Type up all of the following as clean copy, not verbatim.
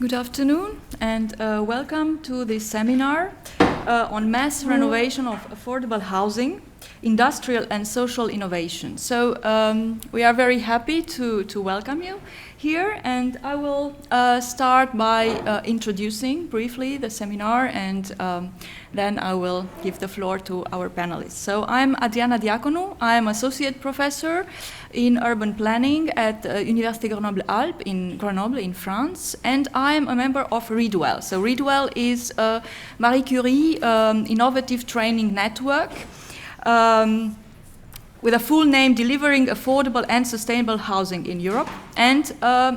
Good afternoon and welcome to this seminar on mass renovation of affordable housing, industrial and social innovation. So we are very happy to welcome you here, and I will start by introducing briefly the seminar, and then I will give the floor to our panelists. So I'm Adriana Diaconu. I'm associate professor in urban planning at Université Grenoble-Alpes in Grenoble in France, and I'm a member of Ritchie. So Ritchie is a Marie Curie innovative training network with a full name, Delivering Affordable and Sustainable Housing in Europe. And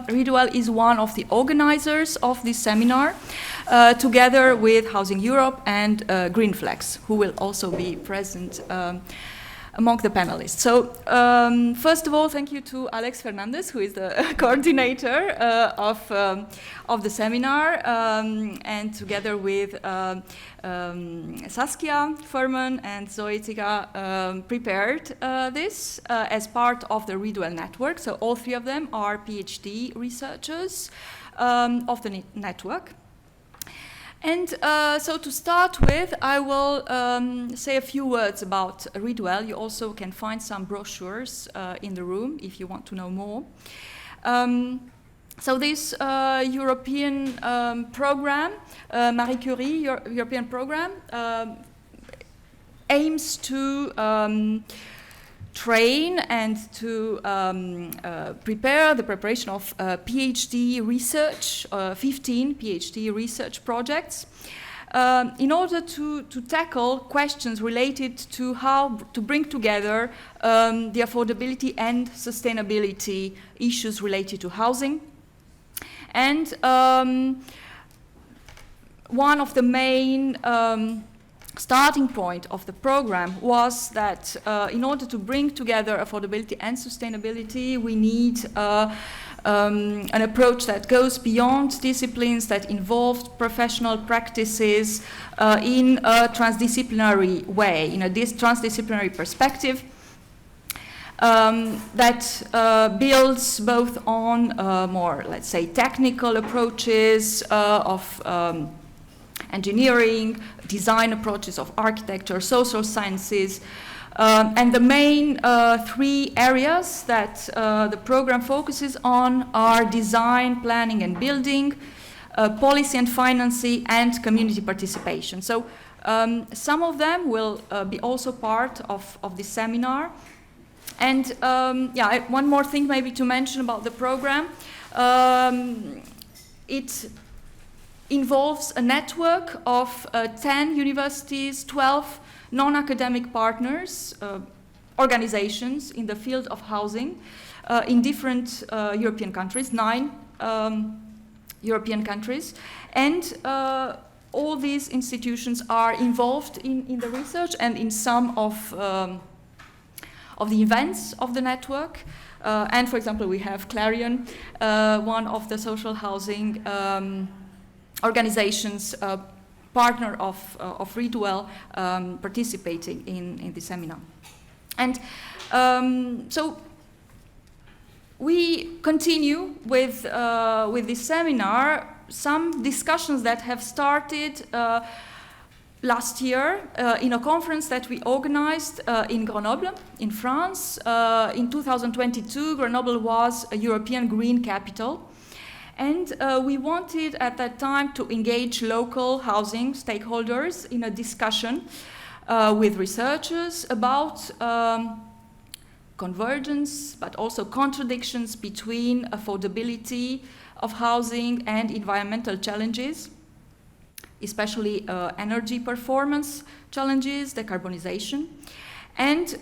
Ritchie is one of the organizers of this seminar, together with Housing Europe and GreenFlex, who will also be present among the panelists. So first of all, thank you to Alex Fernández, who is the coordinator of the seminar, and together with Saskia Furman and Zoe Tiga prepared this as part of the Ritchie network. So all three of them are PhD researchers of the network. And so to start with, I will say a few words about Ritchie. You also can find some brochures in the room if you want to know more. So this European program, Marie Curie European program, aims to train and to prepare the preparation of PhD research, 15 PhD research projects, in order to tackle questions related to how to bring together the affordability and sustainability issues related to housing. And one of the main starting point of the program was that in order to bring together affordability and sustainability, we need an approach that goes beyond disciplines, that involved professional practices in a transdisciplinary way, in a transdisciplinary perspective, that builds both on more, let's say, technical approaches of engineering, design approaches of architecture, social sciences, and the main three areas that the program focuses on are design, planning and building, policy and financing, and community participation. So some of them will be also part of this seminar. And one more thing maybe to mention about the program. It involves a network of 10 universities, 12 non-academic partners, organizations in the field of housing in different European countries, 9 European countries. And all these institutions are involved in the research and in some of the events of the network. And for example, we have Clarion, one of the social housing organizations, partner of Ritchie, participating in the seminar. And so we continue with this seminar some discussions that have started last year in a conference that we organized in Grenoble, in France. In 2022, Grenoble was a European green capital. And we wanted at that time to engage local housing stakeholders in a discussion with researchers about convergence, but also contradictions between affordability of housing and environmental challenges, especially energy performance challenges, decarbonization. And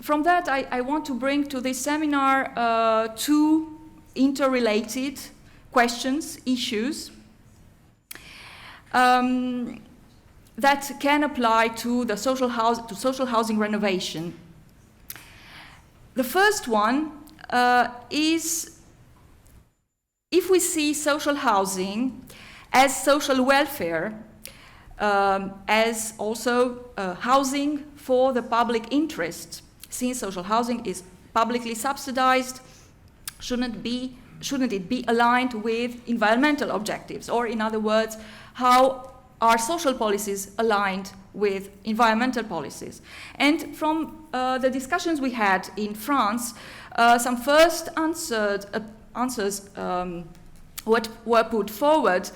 from that, I want to bring to this seminar two interrelated questions, issues that can apply to the social housing renovation. The first one is if we see social housing as social welfare, as also housing for the public interest, since social housing is publicly subsidized, shouldn't be shouldn't it be aligned with environmental objectives? Or in other words, how are social policies aligned with environmental policies? And from the discussions we had in France, some first answers were put forward,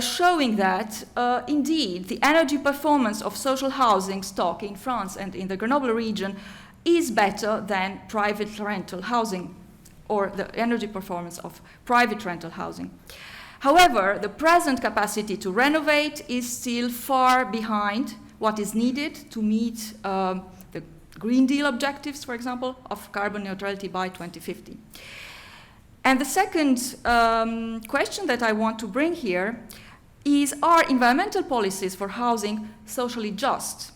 showing that indeed the energy performance of social housing stock in France and in the Grenoble region is better than private rental housing, or the energy performance of private rental housing. However, the present capacity to renovate is still far behind what is needed to meet the Green Deal objectives, for example, of carbon neutrality by 2050. And the second question that I want to bring here is, are environmental policies for housing socially just,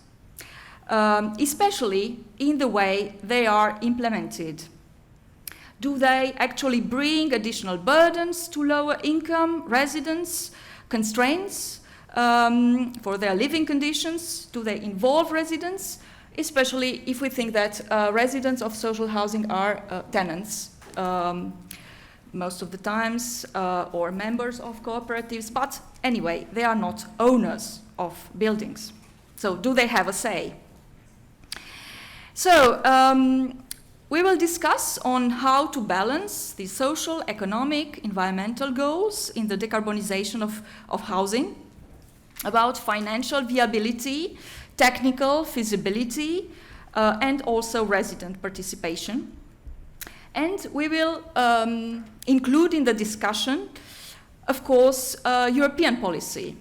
especially in the way they are implemented? Do they actually bring additional burdens to lower income residents, constraints for their living conditions? Do they involve residents, especially if we think that residents of social housing are tenants most of the times, or members of cooperatives, but anyway, they are not owners of buildings. So do they have a say? So we will discuss on how to balance the social, economic, environmental goals in the decarbonization of housing, about financial viability, technical feasibility, and also resident participation. And we will include in the discussion, of course, European policy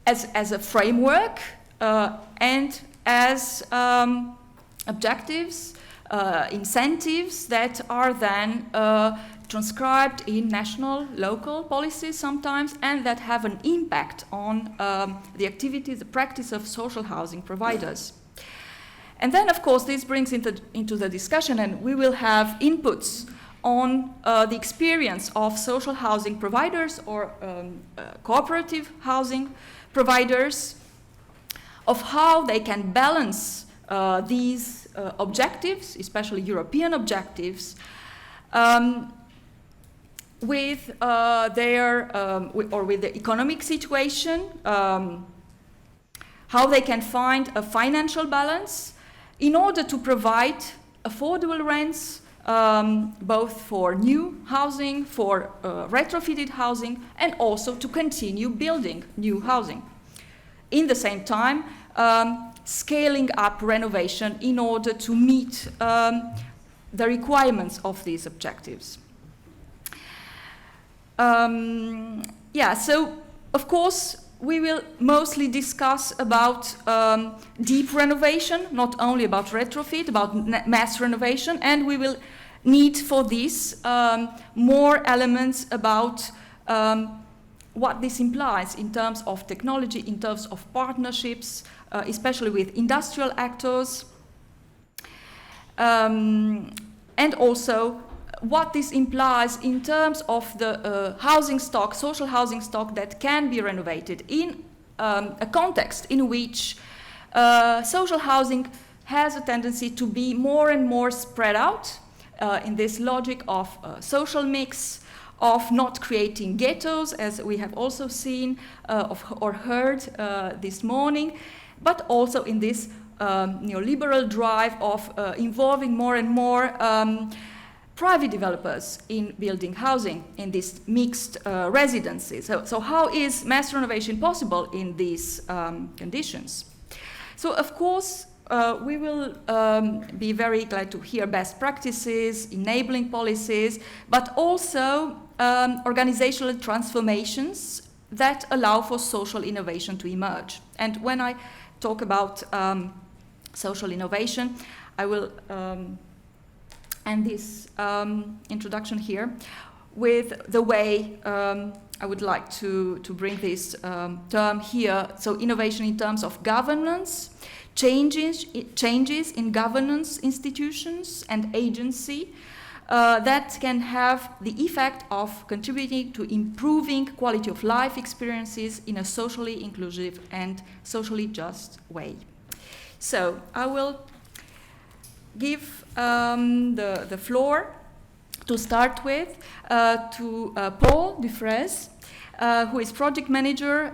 as a framework and as objectives, incentives that are then transcribed in national, local policies sometimes, and that have an impact on the activities, the practice of social housing providers. And then, of course, this brings into the discussion, and we will have inputs on the experience of social housing providers or cooperative housing providers, of how they can balance these objectives, especially European objectives, with with the economic situation, how they can find a financial balance in order to provide affordable rents, both for new housing, for retrofitted housing, and also to continue building new housing. In the same time, scaling up renovation in order to meet the requirements of these objectives. So of course we will mostly discuss about deep renovation, not only about retrofit, about mass renovation, and we will need for this more elements about what this implies in terms of technology, in terms of partnerships, especially with industrial actors, and also what this implies in terms of the housing stock, social housing stock that can be renovated in a context in which social housing has a tendency to be more and more spread out in this logic of social mix, of not creating ghettos, as we have also seen or heard this morning, but also in this neoliberal drive of involving more and more private developers in building housing in these mixed residences. So how is mass renovation possible in these conditions? So of course we will be very glad to hear best practices, enabling policies, but also organizational transformations that allow for social innovation to emerge. And when I talk about social innovation, I will end this introduction here with the way I would like to bring this term here. So innovation in terms of governance, changes in governance institutions and agency that can have the effect of contributing to improving quality of life experiences in a socially inclusive and socially just way. So I will give the floor to start with to Paul Dufraisse, who is project manager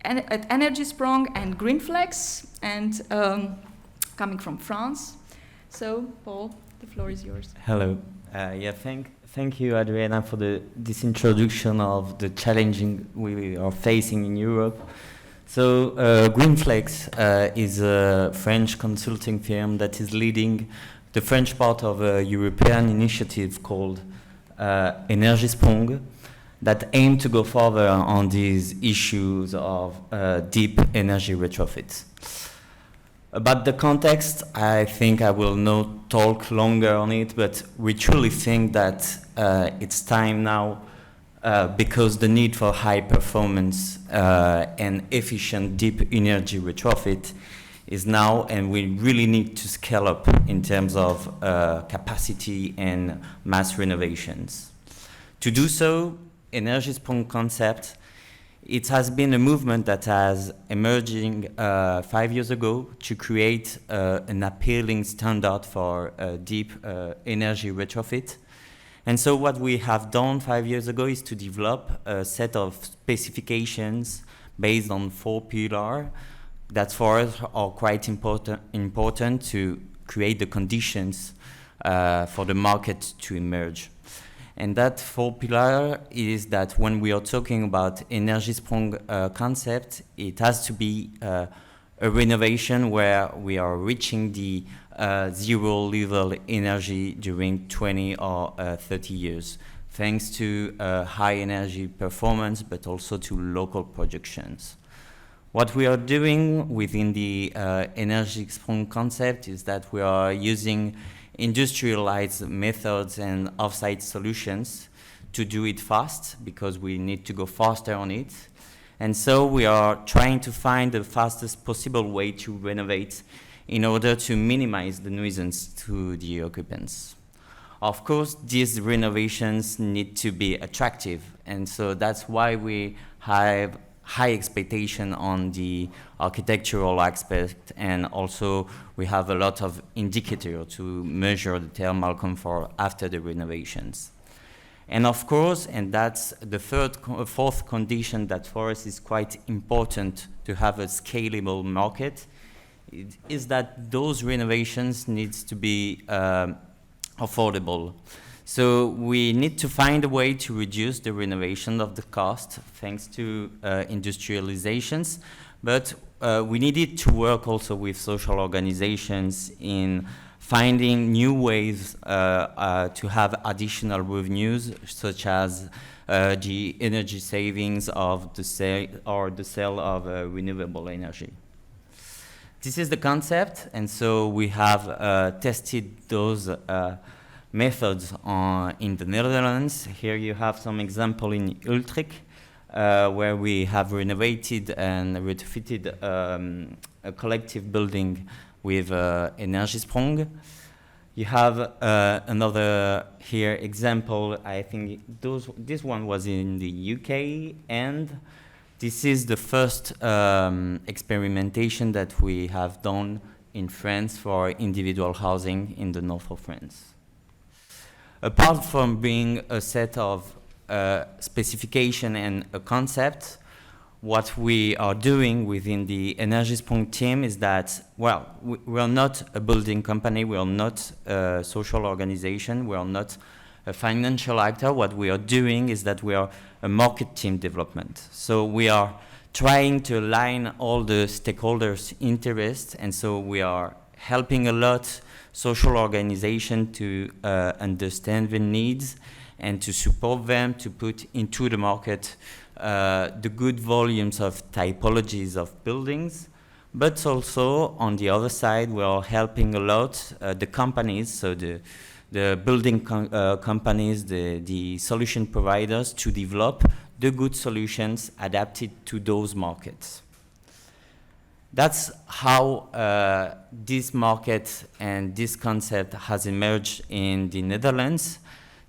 at Energy Sprong and GreenFlex, and coming from France. So, Paul, the floor is yours. Hello. Thank you, Adriana, for this introduction of the challenging we are facing in Europe. So, GreenFlex is a French consulting firm that is leading the French part of a European initiative called Energy Sprong, that aim to go further on these issues of deep energy retrofits. About the context, I think I will not talk longer on it, but we truly think that it's time now because the need for high performance and efficient deep energy retrofit is now, and we really need to scale up in terms of capacity and mass renovations. To do so, Energy Sprong concept, it has been a movement that has emerging 5 years ago to create an appealing standard for deep energy retrofit. And so what we have done 5 years ago is to develop a set of specifications based on 4 pillars that for us are quite important to create the conditions for the market to emerge. And that 4 pillar is that when we are talking about Energy Sprong concept, it has to be a renovation where we are reaching the zero level energy during 20 or 30 years, thanks to high energy performance, but also to local projections. What we are doing within the Energy Sprong concept is that we are using industrialized methods and off-site solutions to do it fast, because we need to go faster on it. And so we are trying to find the fastest possible way to renovate in order to minimize the nuisance to the occupants. Of course, these renovations need to be attractive, and so that's why we have high expectation on the architectural aspect, and also we have a lot of indicator to measure the thermal comfort after the renovations. And of course, and that's the fourth condition that for us is quite important to have a scalable market, is that those renovations needs to be affordable. So we need to find a way to reduce the renovation of the cost thanks to industrializations, but we needed to work also with social organizations in finding new ways to have additional revenues, such as the energy savings of the sale of renewable energy. This is the concept, and so we have tested those methods in the Netherlands. Here you have some example in Utrecht, where we have renovated and retrofitted a collective building with Energy Sprong. You have another here example. I think this one was in the UK, and this is the first experimentation that we have done in France for individual housing in the north of France. Apart from being a set of specification and a concept, what we are doing within the Energy Sprong team is that, well, we are not a building company, we are not a social organization, we are not a financial actor. What we are doing is that we are a market team development. So we are trying to align all the stakeholders' interests, and so we are helping a lot social organization to understand the needs and to support them to put into the market the good volumes of typologies of buildings. But also, on the other side, we are helping a lot the companies, so the building companies, the solution providers, to develop the good solutions adapted to those markets. That's how this market and this concept has emerged in the Netherlands.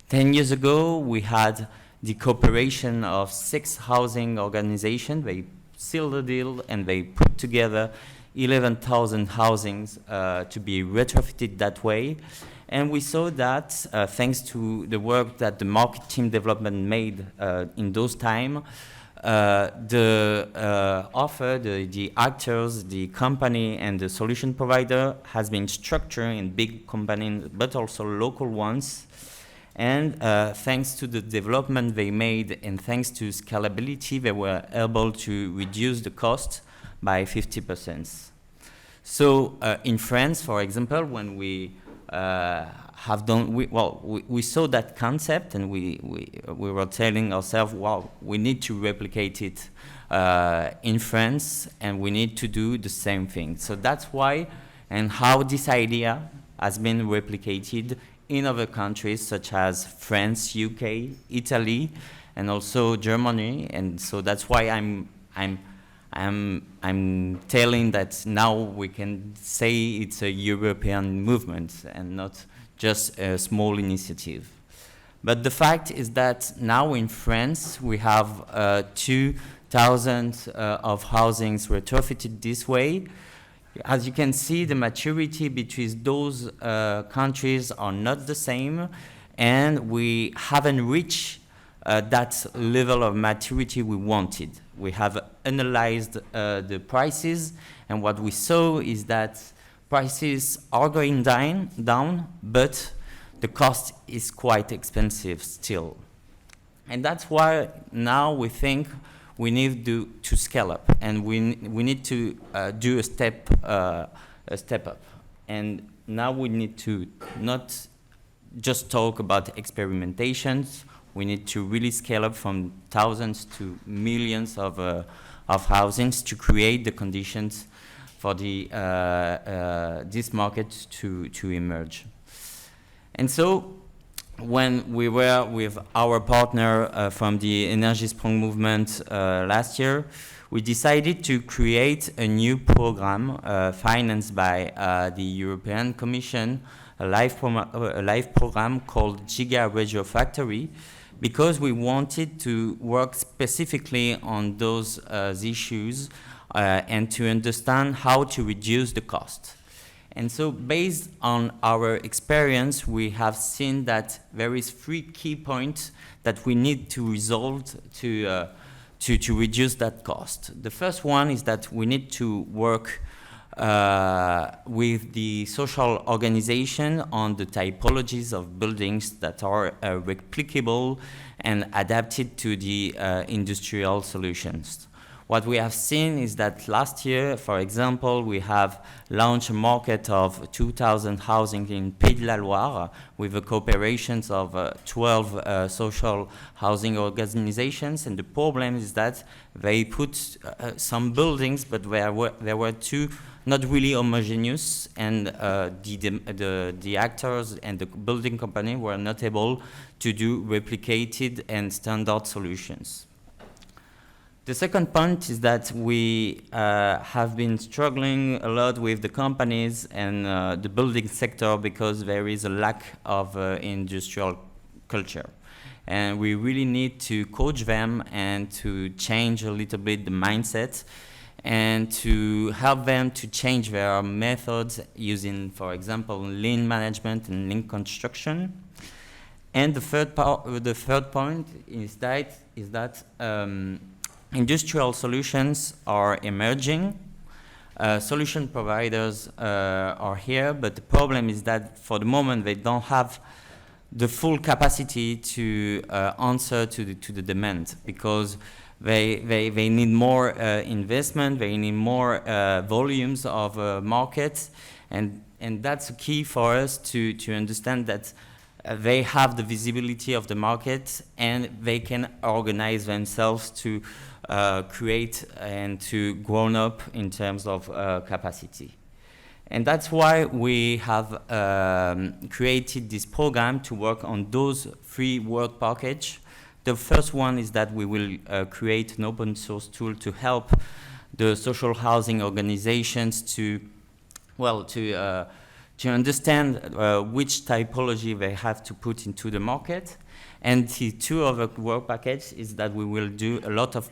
10 years ago, we had the cooperation of 6 housing organizations. They sealed the deal and they put together 11,000 housings to be retrofitted that way. And we saw that thanks to the work that the market team development made in those time, the offer, the actors, the company, and the solution provider has been structured in big companies, but also local ones. And thanks to the development they made and thanks to scalability, they were able to reduce the cost by 50%. So in France, for example, when we have done, we saw that concept and we were telling ourselves, wow, we need to replicate it in France and we need to do the same thing. So that's why and how this idea has been replicated in other countries such as France, UK, Italy, and also Germany. And so that's why I'm telling that now we can say it's a European movement and not just a small initiative. But the fact is that now in France we have 2,000 of housings retrofitted this way. As you can see, the maturity between those countries are not the same, and we haven't reached that level of maturity we wanted. We have analyzed the prices, and what we saw is that prices are going down, but the cost is quite expensive still. And that's why now we think we need to scale up, and we need to do a step up. And now we need to not just talk about experimentations. We need to really scale up from thousands to millions of housings to create the conditions for this market to emerge. And so when we were with our partner from the Energy Strong movement last year, we decided to create a new program financed by the European Commission, a live program called Giga Regio Factory, because we wanted to work specifically on those issues and to understand how to reduce the cost. And so based on our experience, we have seen that there is 3 key points that we need to resolve to reduce that cost. The first one is that we need to work with the social organization on the typologies of buildings that are replicable and adapted to the industrial solutions. What we have seen is that last year, for example, we have launched a market of 2,000 housing in Pays de la Loire with the cooperations of 12 social housing organizations. And the problem is that they put some buildings, but there were two not really homogeneous, and the actors and the building company were not able to do replicated and standard solutions. The second point is that we have been struggling a lot with the companies and the building sector because there is a lack of industrial culture. And we really need to coach them and to change a little bit the mindset and to help them to change their methods using, for example, lean management and lean construction. And the third point is that industrial solutions are emerging. Solution providers are here, but the problem is that for the moment they don't have the full capacity to answer to the demand, because they need more investment, they need more volumes of markets, and that's key for us to understand that they have the visibility of the market and they can organize themselves to create and to grow up in terms of capacity. And that's why we have created this program to work on those 3 work packages. The first one is that we will create an open source tool to help the social housing organizations to understand which typology they have to put into the market. And the 2 other work packages is that we will do a lot of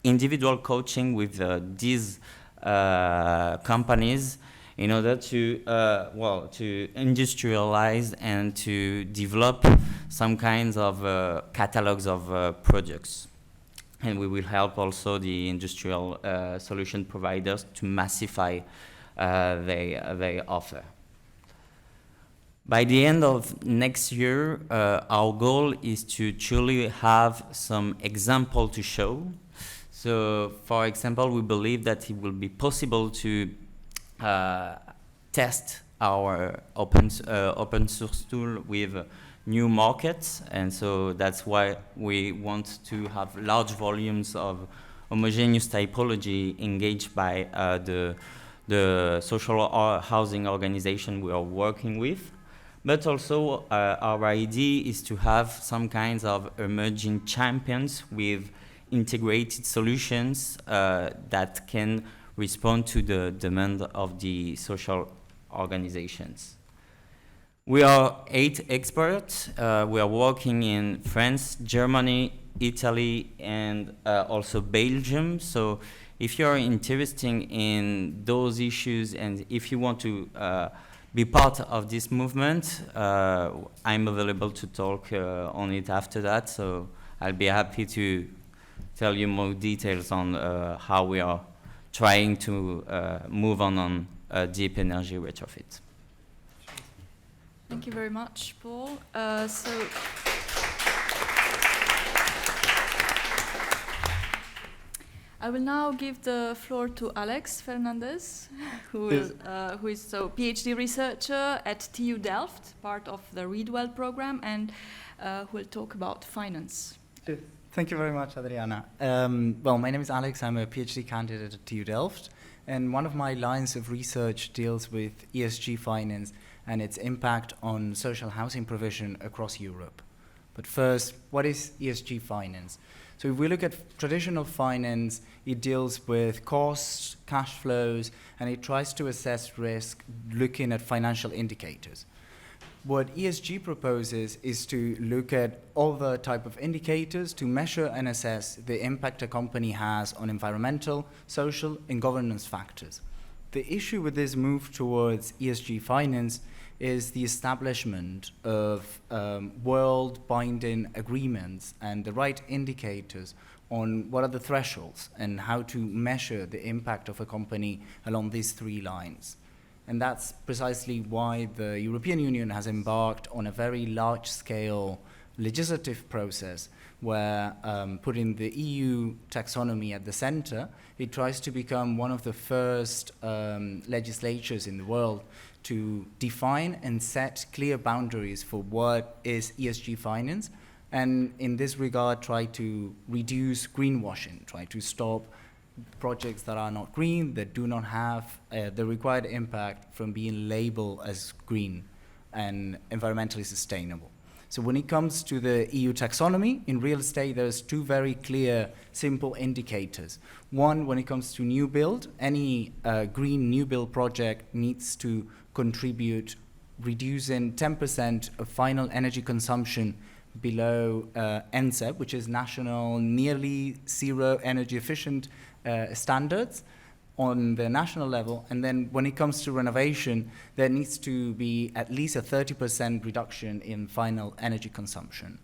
individual coaching with these companies in order to to industrialize and to develop some kinds of catalogs of projects. And we will help also the industrial solution providers to massify their offer. By the end of next year, our goal is to truly have some example to show. So, for example, we believe that it will be possible to test our open source tool with new markets, and so that's why we want to have large volumes of homogeneous typology engaged by the social housing organization we are working with. But also our idea is to have some kinds of emerging champions with integrated solutions that can respond to the demand of the social organizations. We are 8 experts. We are working in France, Germany, Italy, and also Belgium. So if you're interested in those issues and if you want to be part of this movement, I'm available to talk on it after that. So I'll be happy to tell you more details on how we are trying to move on deep energy retrofit. Thank you very much, Paul. I will now give the floor to Alex Fernández, who is a PhD researcher at TU Delft, part of the Readwell program, and who will talk about finance. Thank you very much, Adriana. Well, my name is Alex. I'm a PhD candidate at TU Delft, and one of my lines of research deals with ESG finance and its impact on social housing provision across Europe. But first, what is ESG finance? So if we look at traditional finance, it deals with costs, cash flows, and it tries to assess risk looking at financial indicators. What ESG proposes is to look at other type of indicators to measure and assess the impact a company has on environmental, social, and governance factors. The issue with this move towards ESG finance is the establishment of world-binding agreements and the right indicators on what are the thresholds and how to measure the impact of a company along these 3 lines. And that's precisely why the European Union has embarked on a very large-scale legislative process where, putting the EU taxonomy at the center, it tries to become one of the first legislatures in the world to define and set clear boundaries for what is ESG finance, and in this regard try to reduce greenwashing, try to stop projects that are not green, that do not have the required impact from being labeled as green and environmentally sustainable. So when it comes to the EU taxonomy, in real estate there's 2 very clear, simple indicators. One, when it comes to new build, any green new build project needs to contribute reducing 10% of final energy consumption below NZEB, which is National Nearly Zero Energy Efficient standards on the national level. And then when it comes to renovation, there needs to be at least a 30% reduction in final energy consumption.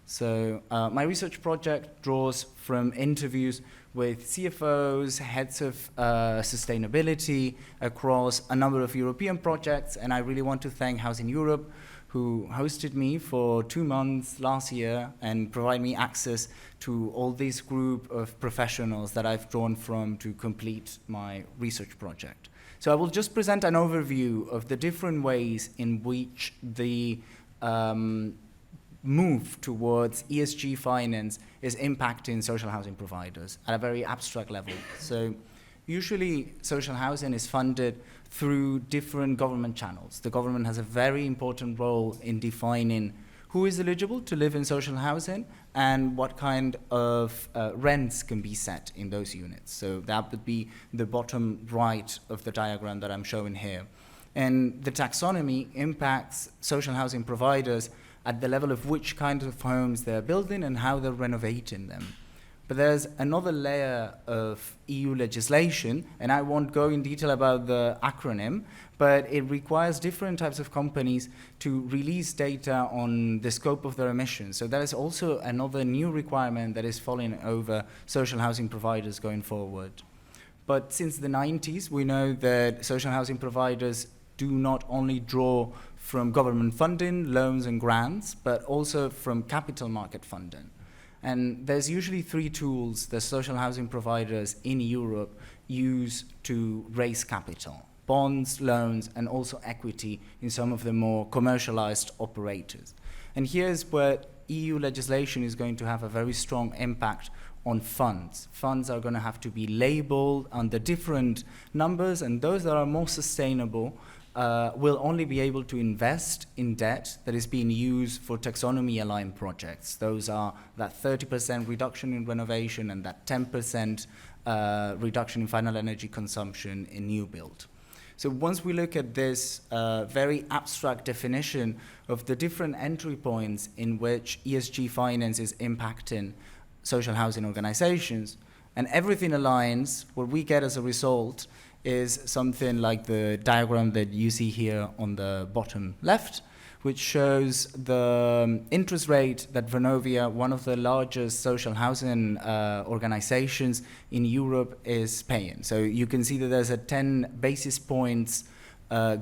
So my research project draws from interviews with CFOs, heads of sustainability across a number of European projects, and I really want to thank Housing Europe, who hosted me for 2 months last year and provide me access to all this group of professionals that I've drawn from to complete my research project. So I will just present an overview of the different ways in which the move towards ESG finance is impacting social housing providers at a very abstract level. So usually social housing is funded through different government channels. The government has a very important role in defining who is eligible to live in social housing and what kind of rents can be set in those units. So that would be the bottom right of the diagram that I'm showing here. And the taxonomy impacts social housing providers at the level of which kind of homes they're building and how they're renovating them. But there's another layer of EU legislation, and I won't go in detail about the acronym, but it requires different types of companies to release data on the scope of their emissions. So that is also another new requirement that is falling over social housing providers going forward. But since the 90s, we know that social housing providers do not only draw from government funding, loans and grants, but also from capital market funding. And there's usually three tools that social housing providers in Europe use to raise capital: bonds, loans, and also equity in some of the more commercialized operators. And here's where EU legislation is going to have a very strong impact on funds. Funds are going to have to be labeled under different numbers, and those that are more sustainable will only be able to invest in debt that is being used for taxonomy-aligned projects. Those are that 30% reduction in renovation and that 10% reduction in final energy consumption in new build. So once we look at this very abstract definition of the different entry points in which ESG finance is impacting social housing organizations, and everything aligns, what we get as a result is something like the diagram that you see here on the bottom left, which shows the interest rate that Vonovia, one of the largest social housing organizations in Europe, is paying. So you can see that there's a 10 basis points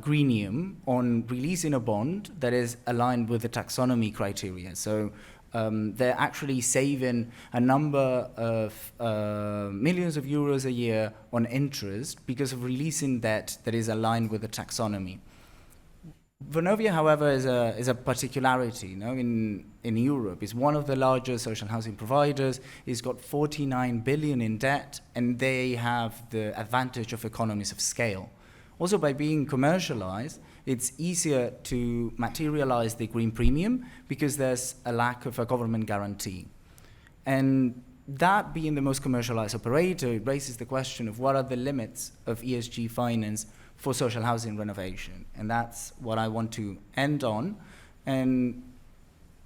greenium on releasing a bond that is aligned with the taxonomy criteria. So they're actually saving a number of millions of euros a year on interest because of releasing debt that is aligned with the taxonomy. Vonovia, however, is a particularity. In Europe. It's one of the largest social housing providers. It's got 49 billion in debt, and they have the advantage of economies of scale. Also, by being commercialized, it's easier to materialize the green premium because there's a lack of a government guarantee. And that being the most commercialized operator, it raises the question of what are the limits of ESG finance for social housing renovation. And that's what I want to end on. And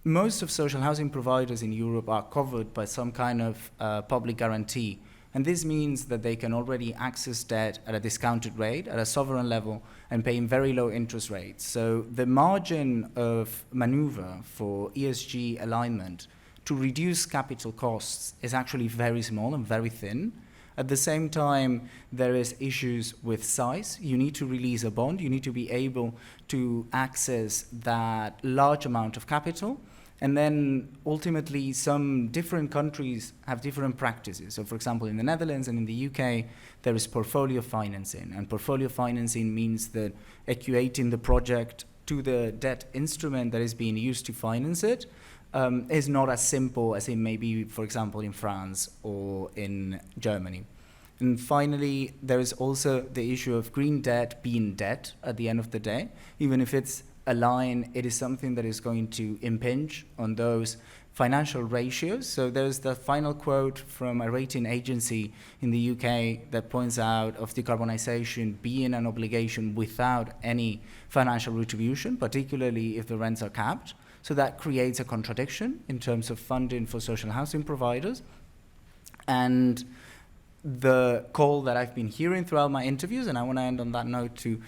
most of social housing providers in Europe are covered by some kind of public guarantee. And this means that they can already access debt at a discounted rate, at a sovereign level, and paying very low interest rates. So the margin of maneuver for ESG alignment to reduce capital costs is actually very small and very thin. At the same time, there is issues with size. You need to release a bond. You need to be able to access that large amount of capital. And then ultimately, some different countries have different practices. So for example, in the Netherlands and in the UK, there is portfolio financing. And portfolio financing means that equating the project to the debt instrument that is being used to finance it is not as simple as it may be, for example, in France or in Germany. And finally, there is also the issue of green debt being debt at the end of the day. Even if it's a line, it is something that is going to impinge on those financial ratios. So there's the final quote from a rating agency in the UK that points out of decarbonization being an obligation without any financial retribution, particularly if the rents are capped. So that creates a contradiction in terms of funding for social housing providers. And the call that I've been hearing throughout my interviews, and I want to end on that note to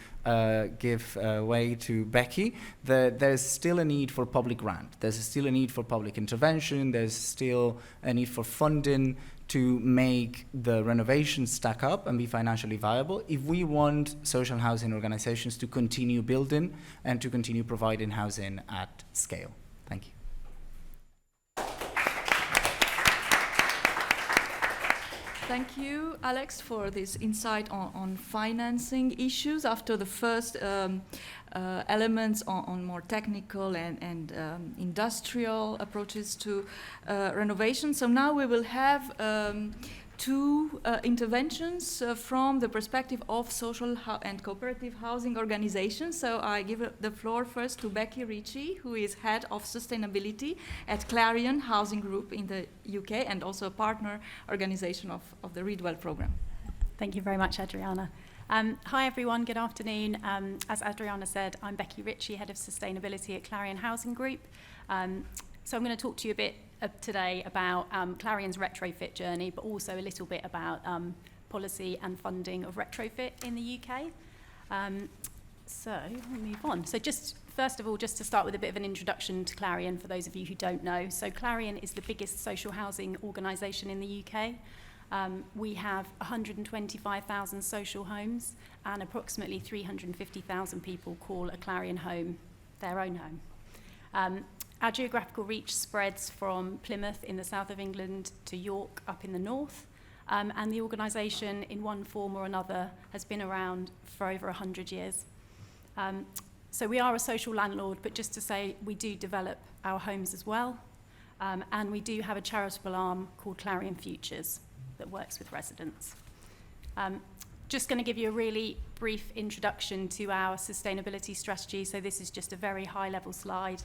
give way to Becky, that there's still a need for public grant. There's still a need for public intervention. There's still a need for funding to make the renovation stack up and be financially viable if we want social housing organizations to continue building and to continue providing housing at scale. Thank you. Thank you, Alex, for this insight on financing issues after the first elements on more technical and industrial approaches to renovation. So now we will have two interventions from the perspective of social and cooperative housing organizations. So I give the floor first to Becky Ritchie, who is head of sustainability at Clarion Housing Group in the UK and also a partner organization of the Readwell program. Thank you very much, Adriana. Hi everyone, good afternoon. As Adriana said, I'm Becky Ritchie, head of sustainability at Clarion Housing Group. So I'm going to talk to you a bit today about Clarion's retrofit journey, but also a little bit about policy and funding of retrofit in the UK. So we'll move on. So just first of all, just to start with a bit of an introduction to Clarion for those of you who don't know. So Clarion is the biggest social housing organisation in the UK. We have 125,000 social homes and approximately 350,000 people call a Clarion home their own home. Our geographical reach spreads from Plymouth in the south of England to York up in the north. And the organisation, in one form or another, has been around for over 100 years. So we are a social landlord, but just to say, we do develop our homes as well. And we do have a charitable arm called Clarion Futures that works with residents. Just going to give you a really brief introduction to our sustainability strategy. So this is just a very high-level slide,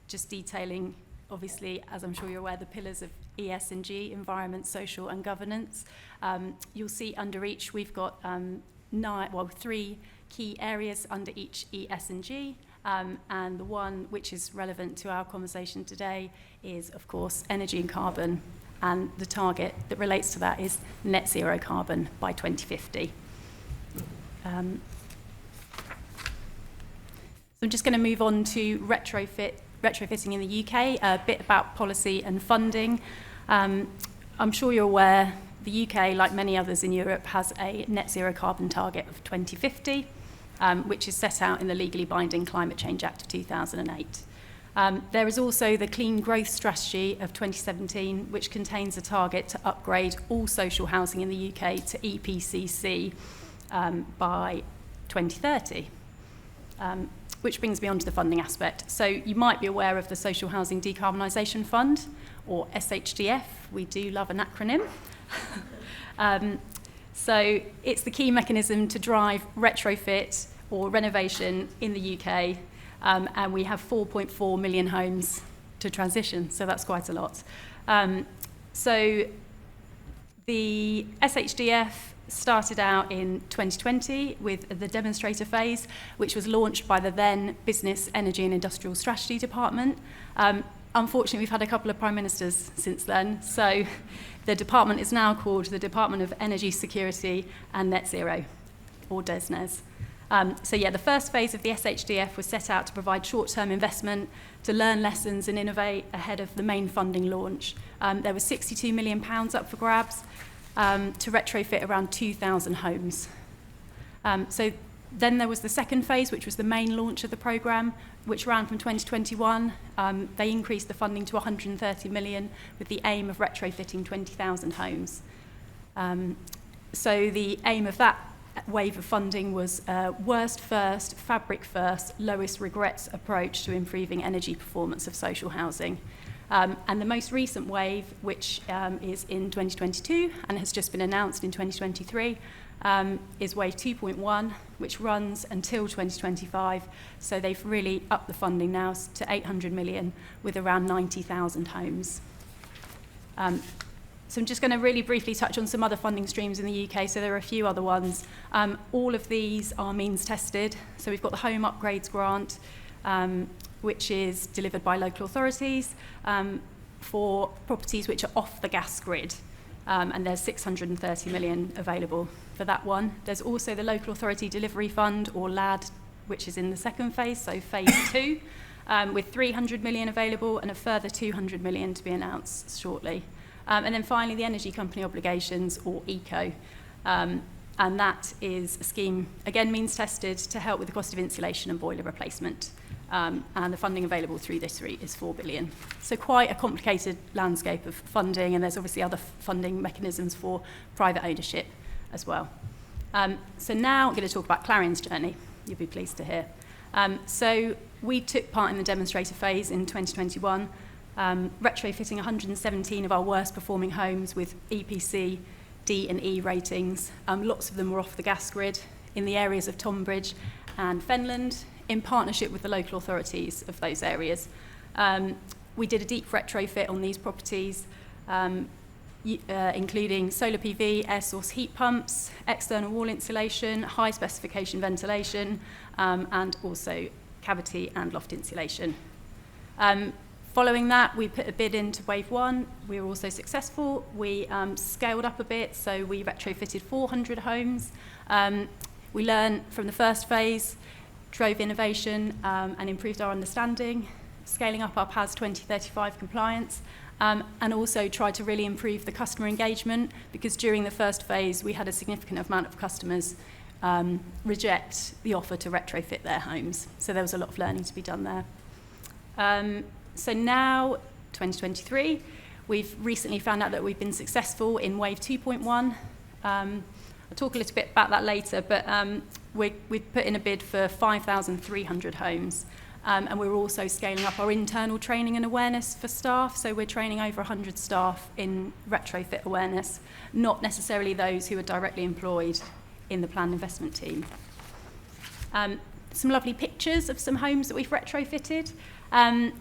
just detailing, obviously, as I'm sure you're aware, the pillars of ES&G, environment, social and governance. You'll see under each we've got 3 key areas under each ES&G, and the one which is relevant to our conversation today is, of course, energy and carbon, and the target that relates to that is net zero carbon by 2050. So I'm just going to move on to retrofitting in the UK, a bit about policy and funding. I'm sure you're aware the UK, like many others in Europe, has a net zero carbon target of 2050, which is set out in the legally binding Climate Change Act of 2008. There is also the Clean Growth Strategy of 2017, which contains a target to upgrade all social housing in the UK to EPCC by 2030. Which brings me on to the funding aspect. So you might be aware of the Social Housing Decarbonisation Fund, or SHDF. We do love an acronym. So it's the key mechanism to drive retrofit or renovation in the UK, and we have 4.4 million homes to transition, so that's quite a lot. So the SHDF started out in 2020 with the demonstrator phase, which was launched by the then Business, Energy and Industrial Strategy Department. Unfortunately, we've had a couple of prime ministers since then, so the department is now called the Department of Energy Security and Net Zero, or DESNES. So yeah, the first phase of the SHDF was set out to provide short-term investment to learn lessons and innovate ahead of the main funding launch. There was £62 million up for grabs to retrofit around 2,000 homes. So then there was the second phase, which was the main launch of the programme, which ran from 2021. They increased the funding to 130 million with the aim of retrofitting 20,000 homes. So the aim of that wave of funding was worst first, fabric first, lowest regrets approach to improving energy performance of social housing. And the most recent wave, which is in 2022 and has just been announced in 2023, is wave 2.1, which runs until 2025. So they've really upped the funding now to 800 million with around 90,000 homes. So I'm just going to really briefly touch on some other funding streams in the UK. So there are a few other ones. All of these are means tested. So we've got the Home Upgrades Grant, which is delivered by local authorities for properties which are off the gas grid. And there's 630 million available for that one. There's also the Local Authority Delivery Fund, or LAD, which is in the second phase, so phase 2, with 300 million available and a further 200 million to be announced shortly. And then finally, the Energy Company Obligations, or ECO. And that is a scheme, again, means tested to help with the cost of insulation and boiler replacement. And the funding available through this route is 4 billion. So quite a complicated landscape of funding, and there's obviously other funding mechanisms for private ownership as well. So now I'm going to talk about Clarion's journey, you'll be pleased to hear. So we took part in the demonstrator phase in 2021, retrofitting 117 of our worst performing homes with EPC D and E ratings. Lots of them were off the gas grid in the areas of Tonbridge and Fenland, in partnership with the local authorities of those areas. We did a deep retrofit on these properties, including solar PV, air source heat pumps, external wall insulation, high specification ventilation, and also cavity and loft insulation. Following that, we put a bid into Wave 1. We were also successful. We scaled up a bit, so we retrofitted 400 homes. We learned from the first phase, drove innovation and improved our understanding, scaling up our PAS 2035 compliance, and also tried to really improve the customer engagement, because during the first phase we had a significant amount of customers reject the offer to retrofit their homes. So there was a lot of learning to be done there. So now, 2023, we've recently found out that we've been successful in Wave 2.1. I'll talk a little bit about that later, but we've put in a bid for 5,300 homes. And we're also scaling up our internal training and awareness for staff. So we're training over 100 staff in retrofit awareness, not necessarily those who are directly employed in the planned investment team. Some lovely pictures of some homes that we've retrofitted.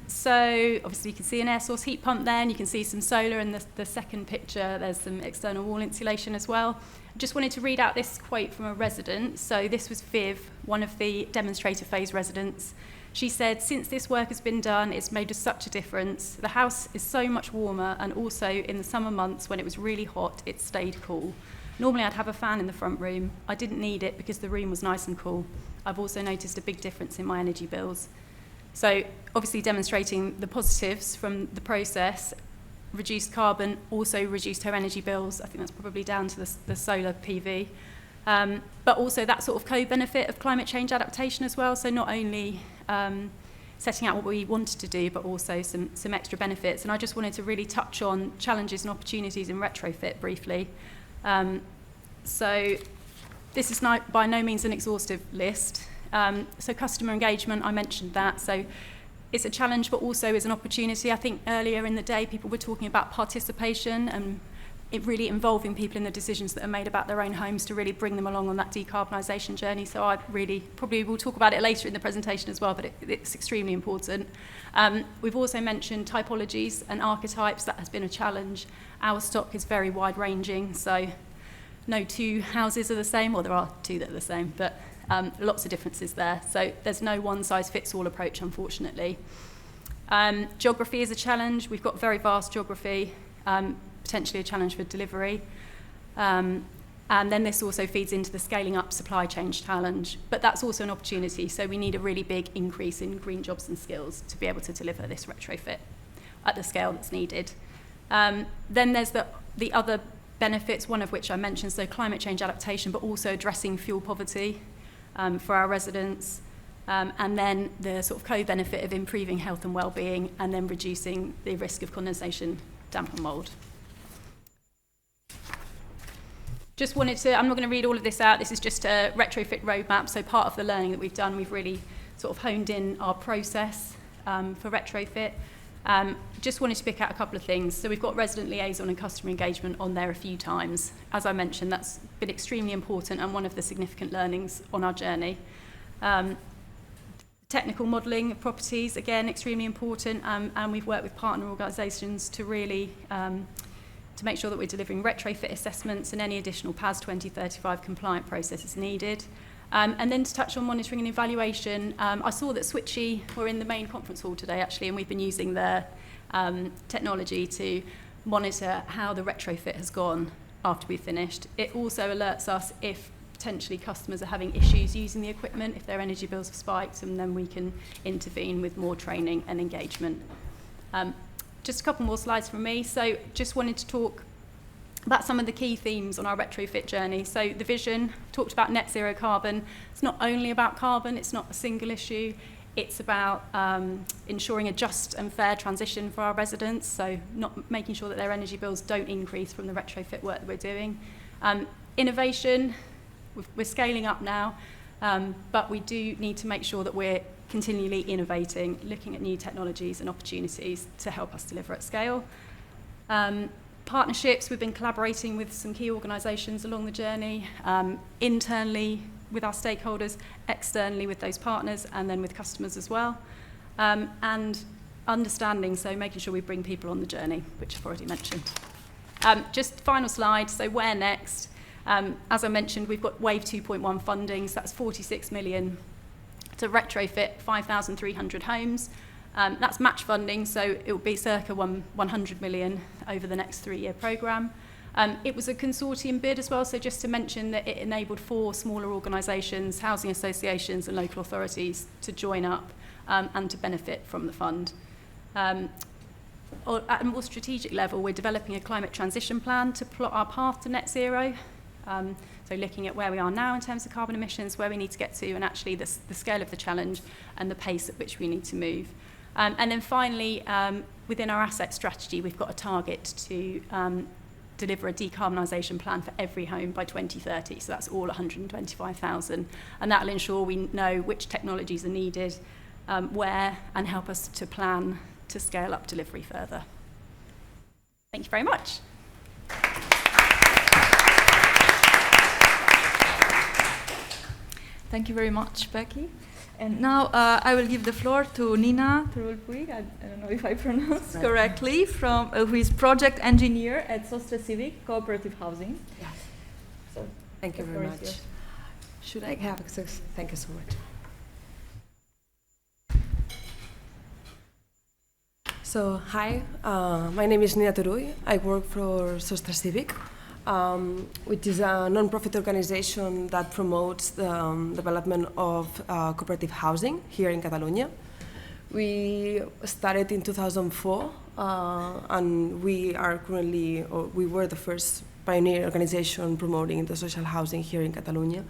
So obviously you can see an air source heat pump there, and you can see some solar in the second picture. There's some external wall insulation as well. I just wanted to read out this quote from a resident. So this was Viv, one of the demonstrator phase residents. She said, "Since this work has been done, it's made us such a difference. The house is so much warmer, and also in the summer months when it was really hot, it stayed cool. Normally I'd have a fan in the front room. I didn't need it because the room was nice and cool. I've also noticed a big difference in my energy bills." So obviously demonstrating the positives from the process, reduced carbon, also reduced her energy bills. I think that's probably down to the solar PV. But also that sort of co-benefit of climate change adaptation as well. So not only setting out what we wanted to do, but also some extra benefits. And I just wanted to really touch on challenges and opportunities in retrofit briefly. So this is by no means an exhaustive list. So customer engagement, I mentioned that. So it's a challenge, but also is an opportunity. I think earlier in the day, people were talking about participation and it really involving people in the decisions that are made about their own homes to really bring them along on that decarbonisation journey. So I really, probably will talk about it later in the presentation as well, but it's extremely important. We've also mentioned typologies and archetypes. That has been a challenge. Our stock is very wide-ranging, so no two houses are the same, or there are two that are the same, but lots of differences there. So there's no one-size-fits-all approach, unfortunately. Geography is a challenge. We've got very vast geography, potentially a challenge for delivery. And then this also feeds into the scaling up supply chain challenge. But that's also an opportunity. So we need a really big increase in green jobs and skills to be able to deliver this retrofit at the scale that's needed. Then there's the other benefits, one of which I mentioned, so climate change adaptation, but also addressing fuel poverty for our residents. And then the sort of co-benefit of improving health and well-being, and then reducing the risk of condensation, damp and mould. Just wanted to, I'm not going to read all of this out, this is just a retrofit roadmap, so part of the learning that we've done, we've really sort of honed in our process for retrofit. Just wanted to pick out a couple of things. So we've got resident liaison and customer engagement on there a few times. As I mentioned, that's been extremely important and one of the significant learnings on our journey. Technical modelling of properties, again, extremely important, and we've worked with partner organisations to really to make sure that we're delivering retrofit assessments and any additional PAS 2035 compliant processes needed. And then to touch on monitoring and evaluation, I saw that Switchy were in the main conference hall today, actually, and we've been using their technology to monitor how the retrofit has gone after we've finished. It also alerts us if potentially customers are having issues using the equipment, if their energy bills have spiked, and then we can intervene with more training and engagement. Just a couple more slides from me. So just wanted to talk about some of the key themes on our retrofit journey. So the vision, talked about net zero carbon. It's not only about carbon, it's not a single issue. It's about ensuring a just and fair transition for our residents, so not making sure that their energy bills don't increase from the retrofit work that we're doing. Innovation, we're scaling up now, but we do need to make sure that we're continually innovating, looking at new technologies and opportunities to help us deliver at scale. Partnerships, we've been collaborating with some key organisations along the journey, internally with our stakeholders, externally with those partners, and then with customers as well. And understanding, so making sure we bring people on the journey, which I've already mentioned. Just final slide, so where next? As I mentioned, we've got Wave 2.1 funding, so that's 46 million to retrofit 5,300 homes. That's match funding, so it will be circa 100 million over the next 3-year programme. It was a consortium bid as well, so just to mention that it enabled 4 smaller organisations, housing associations and local authorities to join up and to benefit from the fund. At a more strategic level, we're developing a climate transition plan to plot our path to net zero. So looking at where we are now in terms of carbon emissions, where we need to get to, and actually the scale of the challenge and the pace at which we need to move. And then finally, within our asset strategy, we've got a target to deliver a decarbonisation plan for every home by 2030. So that's all 125,000. And that will ensure we know which technologies are needed, where, and help us to plan to scale up delivery further. Thank you very much. Thank you very much, Becky. And now I will give the floor to Nina Turull. I don't know if I pronounce correctly, who is project engineer at Sostre Civic Cooperative Housing. Yeah. So, thank you very much. Should I have access? Thank you so much. So, hi, my name is Nina Turull. I work for Sostre Civic, which is a non-profit organization that promotes the development of cooperative housing here in Catalonia. We started in 2004, and we were the first pioneer organization promoting the social housing here in Catalonia.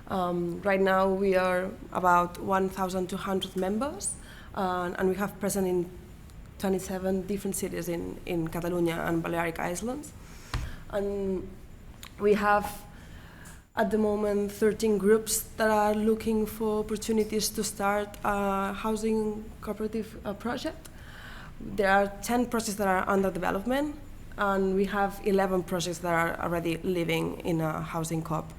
Right now we are about 1,200 members, and we have presence in 27 different cities in Catalonia and Balearic Islands. And we have, at the moment, 13 groups that are looking for opportunities to start a housing cooperative project. There are 10 projects that are under development, and we have 11 projects that are already living in a housing co-op.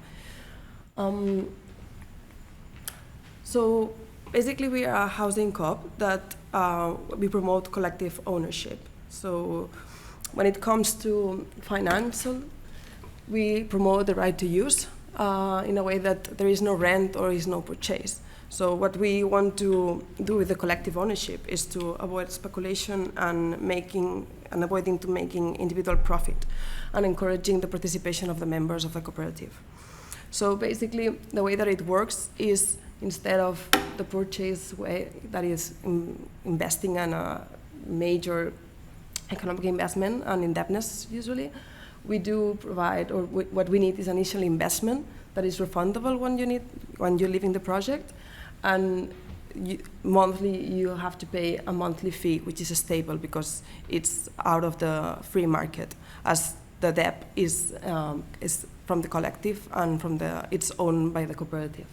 So basically, we are a housing co-op that we promote collective ownership. So when it comes to financial, we promote the right to use in a way that there is no rent or is no purchase. So what we want to do with the collective ownership is to avoid speculation and avoiding to making individual profit and encouraging the participation of the members of the cooperative. So basically, the way that it works is instead of the purchase way, that is investing in a major economic investment and indebtedness usually, we do provide, or what we need is initial investment that is refundable when you live in the project, and monthly you have to pay a monthly fee, which is stable because it's out of the free market, as the debt is from the collective and it's owned by the cooperative.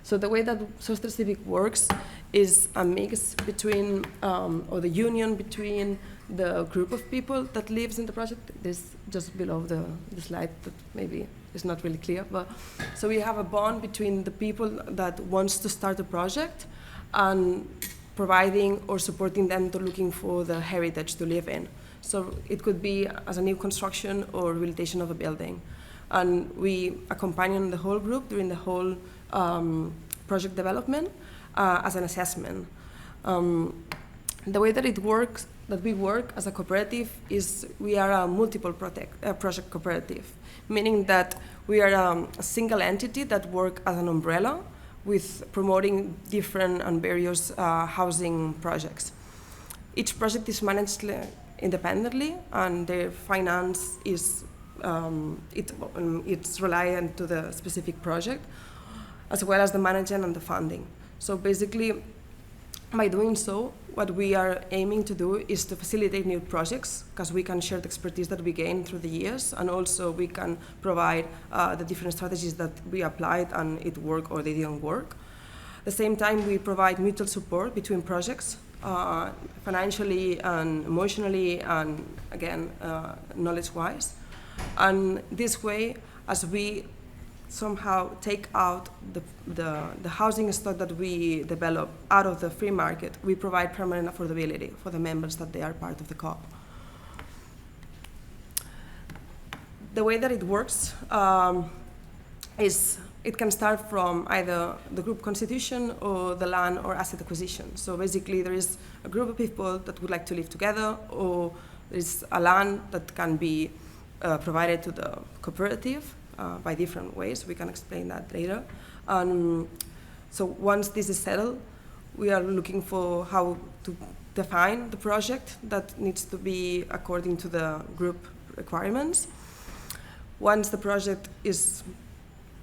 So the way that Sostre Civic works is a mix between, or the union between the group of people that lives in the project. This just below the slide that maybe is not really clear. But so we have a bond between the people that wants to start a project and providing or supporting them to looking for the heritage to live in. So it could be as a new construction or rehabilitation of a building. And we accompany the whole group during the whole project development as an assessment. The way that it works, that we work as a cooperative, is we are a multiple project cooperative, meaning that we are a single entity that works as an umbrella with promoting different and various housing projects. Each project is managed independently, and the finance is it's reliant to the specific project, as well as the management and the funding. So basically, by doing so, what we are aiming to do is to facilitate new projects, because we can share the expertise that we gain through the years, and also we can provide the different strategies that we applied and it worked or they didn't work. At the same time, we provide mutual support between projects, financially and emotionally, and again, knowledge-wise. And this way, as we somehow take out the housing stock that we develop out of the free market, we provide permanent affordability for the members that they are part of the co-op. The way that it works is it can start from either the group constitution or the land or asset acquisition. So basically there is a group of people that would like to live together, or there is a land that can be provided to the cooperative by different ways. We can explain that later. So once this is settled, we are looking for how to define the project that needs to be according to the group requirements. Once the project is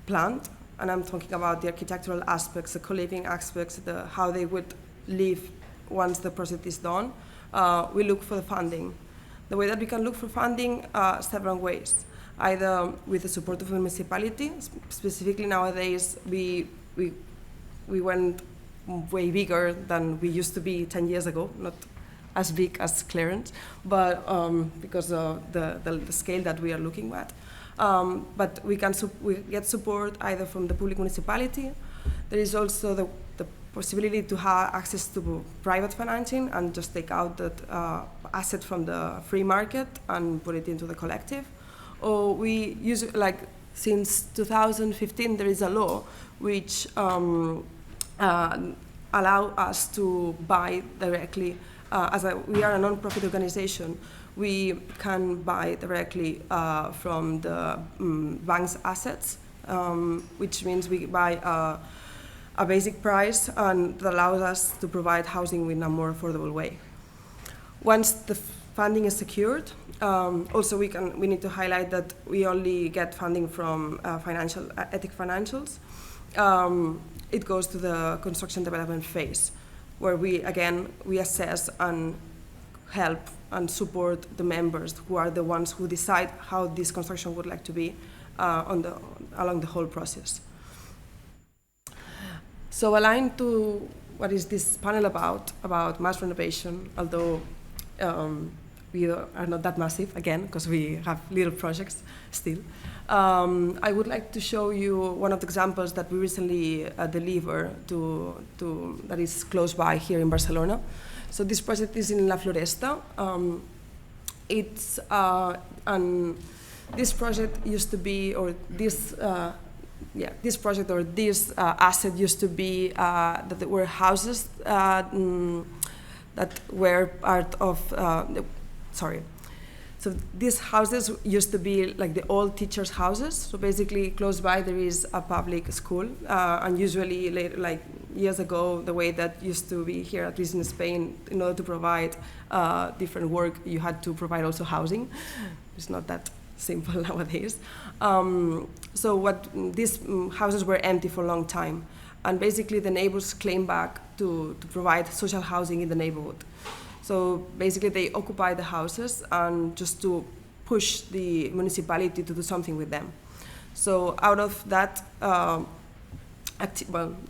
planned, and I'm talking about the architectural aspects, the co-living aspects, how they would live once the project is done, we look for the funding. The way that we can look for funding, several ways. Either with the support of the municipality, specifically nowadays we went way bigger than we used to be 10 years ago, not as big as Clarion, but because of the scale that we are looking at. But we get support either from the public municipality. There is also the possibility to have access to private financing and just take out that asset from the free market and put it into the collective. Or we use, like, since 2015 there is a law which allow us to buy directly, we are a non-profit organization, we can buy directly from the bank's assets, which means we buy a basic price, and that allows us to provide housing in a more affordable way. Once the funding is secured, also we need to highlight that we only get funding from ethic financials. It goes to the construction development phase, where we assess and help and support the members who are the ones who decide how this construction would like to be along the whole process. So aligned to what is this panel about mass renovation, although we are not that massive, again, because we have little projects still. I would like to show you one of the examples that we recently delivered that is close by here in Barcelona. So this project is in La Floresta. This project used to be, or this project or this asset used to be that there were houses that were part of So these houses used to be like the old teachers' houses. So basically, close by there is a public school, and usually, like years ago, the way that used to be here, at least in Spain, in order to provide different work, you had to provide also housing. It's not that simple nowadays. So these houses were empty for a long time, and basically the neighbors claimed back to provide social housing in the neighborhood. So basically they occupy the houses and just to push the municipality to do something with them. So out of that,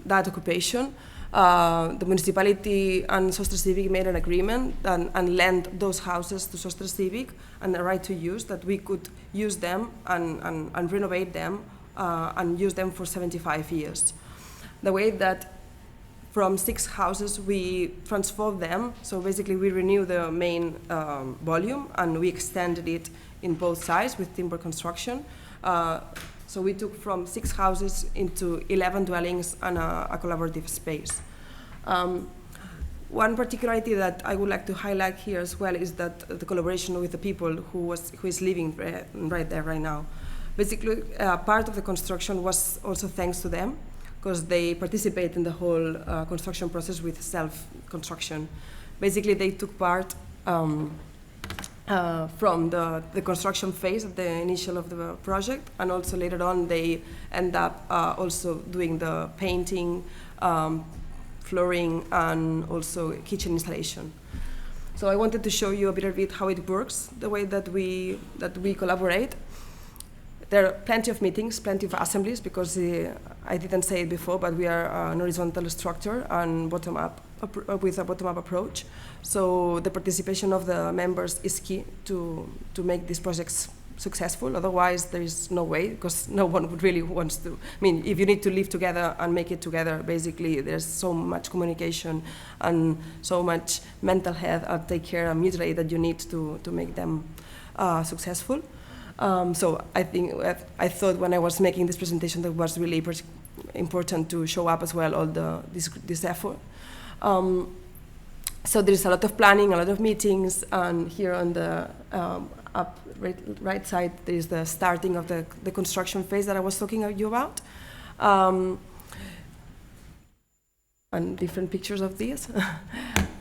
that occupation, the municipality and Sostre Civic made an agreement and lent those houses to Sostre Civic and a right to use, that we could use them and renovate them and use them for 75 years. The way that from 6 houses we transformed them, so basically we renew the main volume and we extended it in both sides with timber construction. So we took from 6 houses into 11 dwellings and a collaborative space. One particularity that I would like to highlight here as well is that the collaboration with the people who is living right there right now. Basically, part of the construction was also thanks to them, because they participate in the whole construction process with self-construction. Basically, they took part from the construction phase at the initial of the project, and also later on they end up also doing the painting, flooring, and also kitchen installation. So I wanted to show you a little bit how it works, the way that we collaborate. There are plenty of meetings, plenty of assemblies, because I didn't say it before, but we are an horizontal structure and bottom-up with a bottom-up approach. So the participation of the members is key to make these projects successful. Otherwise, there is no way, because no one would really wants to. I mean, if you need to live together and make it together, basically, there's so much communication and so much mental health and take care and mutually that you need to make them successful. So I thought when I was making this presentation that it was really important to show up as well all this effort. So there's a lot of planning, a lot of meetings, and here on the right side there is the starting of the construction phase that I was talking to you about. And different pictures of this.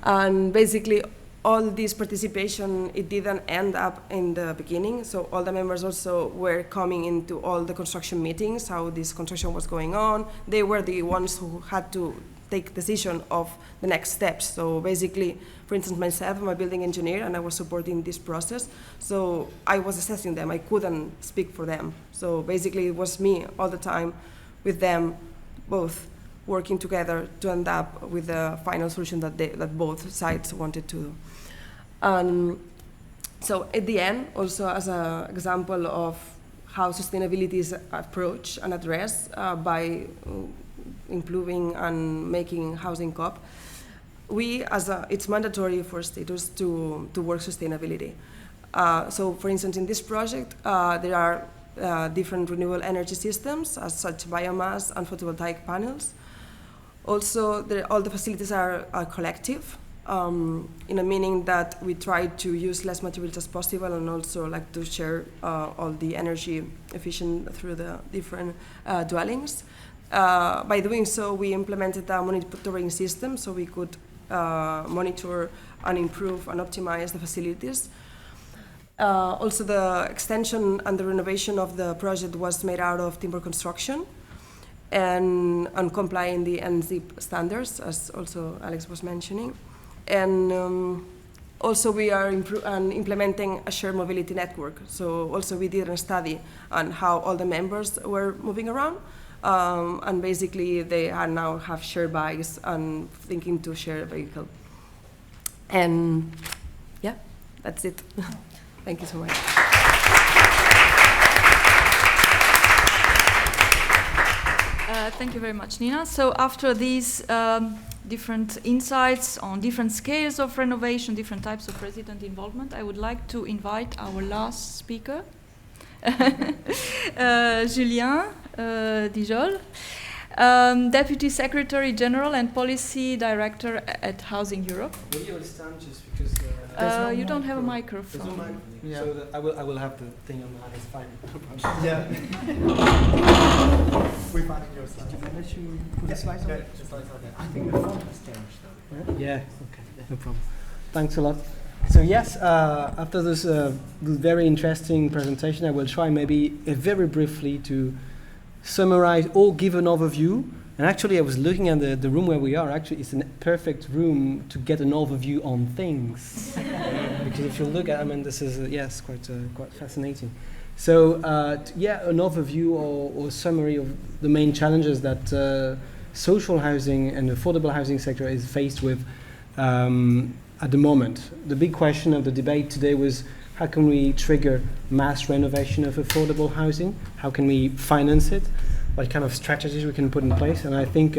And basically all this participation, it didn't end up in the beginning, so all the members also were coming into all the construction meetings, how this construction was going on. They were the ones who had to take decision of the next steps. So basically, for instance, myself, I'm a building engineer, and I was supporting this process, so I was assessing them. I couldn't speak for them. So basically, it was me all the time with them, both working together to end up with the final solution that both sides wanted to do. So at the end, also as an example of how sustainability is approached and addressed by improving and making housing COP, it's mandatory for status to work sustainability. So for instance, in this project, there are different renewable energy systems, as such biomass and photovoltaic panels. Also, all the facilities are collective, in a meaning that we try to use less materials as possible, and also like to share all the energy efficient through the different dwellings. By doing so, we implemented a monitoring system so we could monitor and improve and optimize the facilities. Also, the extension and the renovation of the project was made out of timber construction and complying the NZIP standards, as also Alex was mentioning. And also we are implementing a shared mobility network. So also we did a study on how all the members were moving around. And basically they now have shared bikes and thinking to share a vehicle. And yeah, that's it. Thank you so much. Thank you very much, Nina. So after these different insights on different scales of renovation, different types of resident involvement, I would like to invite our last speaker, Julien Dijol, Deputy Secretary General and Policy Director at Housing Europe. Will you understand just because... you don't have a microphone. There's no mic. Yeah. So I will have the thing on my it's fine. Yeah. We find it your slides. Unless you put the slides on. Yeah, the slides are there. I think the font has changed though. Yeah, okay, no problem. Thanks a lot. So yes, after this very interesting presentation, I will try maybe very briefly to summarize or give an overview. And actually I was looking at the room where we are. Actually it's a perfect room to get an overview on things. Because if you look at, I mean, this is, yes, quite fascinating. So yeah, an overview or summary of the main challenges that social housing and affordable housing sector is faced with at the moment. The big question of the debate today was, how can we trigger mass renovation of affordable housing? How can we finance it? What kind of strategies we can put in place? And I think,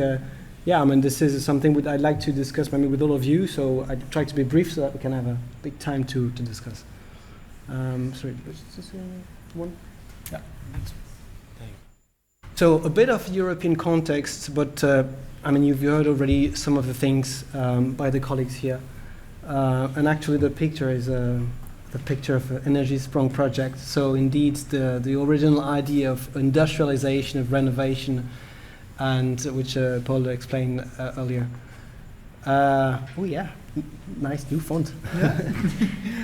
yeah, I mean, this is something I'd like to discuss maybe with all of you, so I try to be brief so that we can have a big time to discuss. Sorry, is this one? Yeah. So a bit of European context, but I mean, you've heard already some of the things by the colleagues here. And actually the picture is the picture of an energy sprung project. So indeed the original idea of industrialization of renovation, and which Paul explained earlier. Oh yeah, nice new font. Yeah.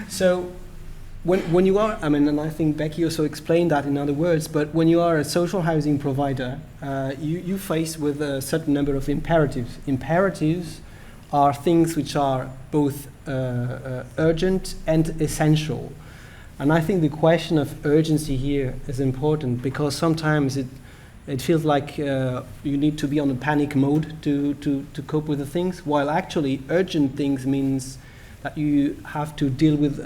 So when you are, I mean, and I think Becky also explained that in other words, but when you are a social housing provider, you face with a certain number of imperatives. Imperatives are things which are both urgent and essential. And I think the question of urgency here is important, because sometimes it feels like you need to be on a panic mode to cope with the things, while actually urgent things means that you have to deal with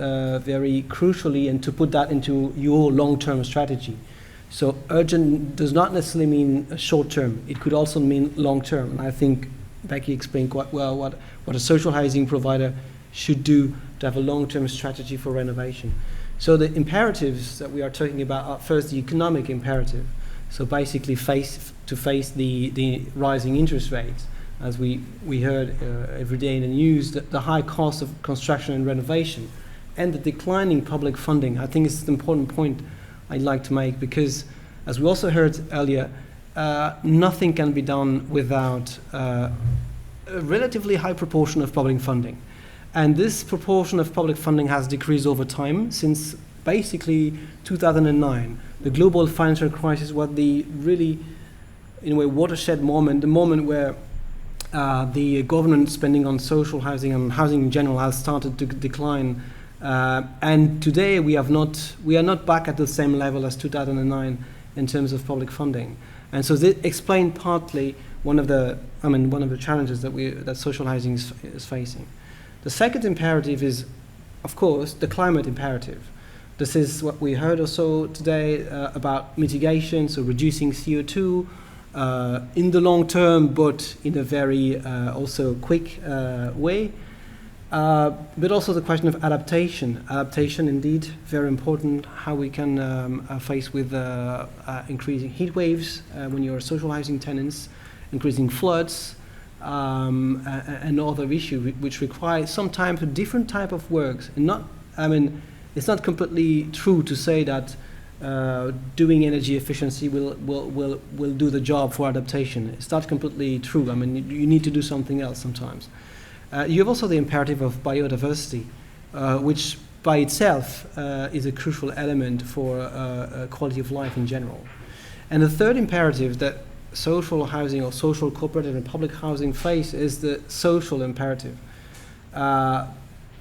very crucially and to put that into your long-term strategy. So urgent does not necessarily mean short-term. It could also mean long-term. And I think Becky explained quite well what a social housing provider should do to have a long-term strategy for renovation. So the imperatives that we are talking about are first the economic imperative. So basically face the rising interest rates, as we heard every day in the news, the high cost of construction and renovation, and the declining public funding. I think it's an important point I'd like to make, because as we also heard earlier, nothing can be done without a relatively high proportion of public funding. And this proportion of public funding has decreased over time since basically 2009. The global financial crisis was the really, in a way, watershed moment, the moment where the government spending on social housing and housing in general has started to decline. And today we are not back at the same level as 2009 in terms of public funding. And so this explains partly one of the challenges that social housing is facing. The second imperative is, of course, the climate imperative. This is what we heard also today about mitigation, so reducing CO2 in the long term, but in a very also quick way. But also the question of adaptation. Adaptation, indeed, very important, how we can face with increasing heat waves when you're social housing tenants, increasing floods, and other issues which require sometimes a different type of works. And it's not completely true to say that doing energy efficiency will do the job for adaptation. It's not completely true. I mean, you need to do something else sometimes. You have also the imperative of biodiversity, which by itself is a crucial element for quality of life in general. And the third imperative that social housing or social cooperative and public housing face is the social imperative,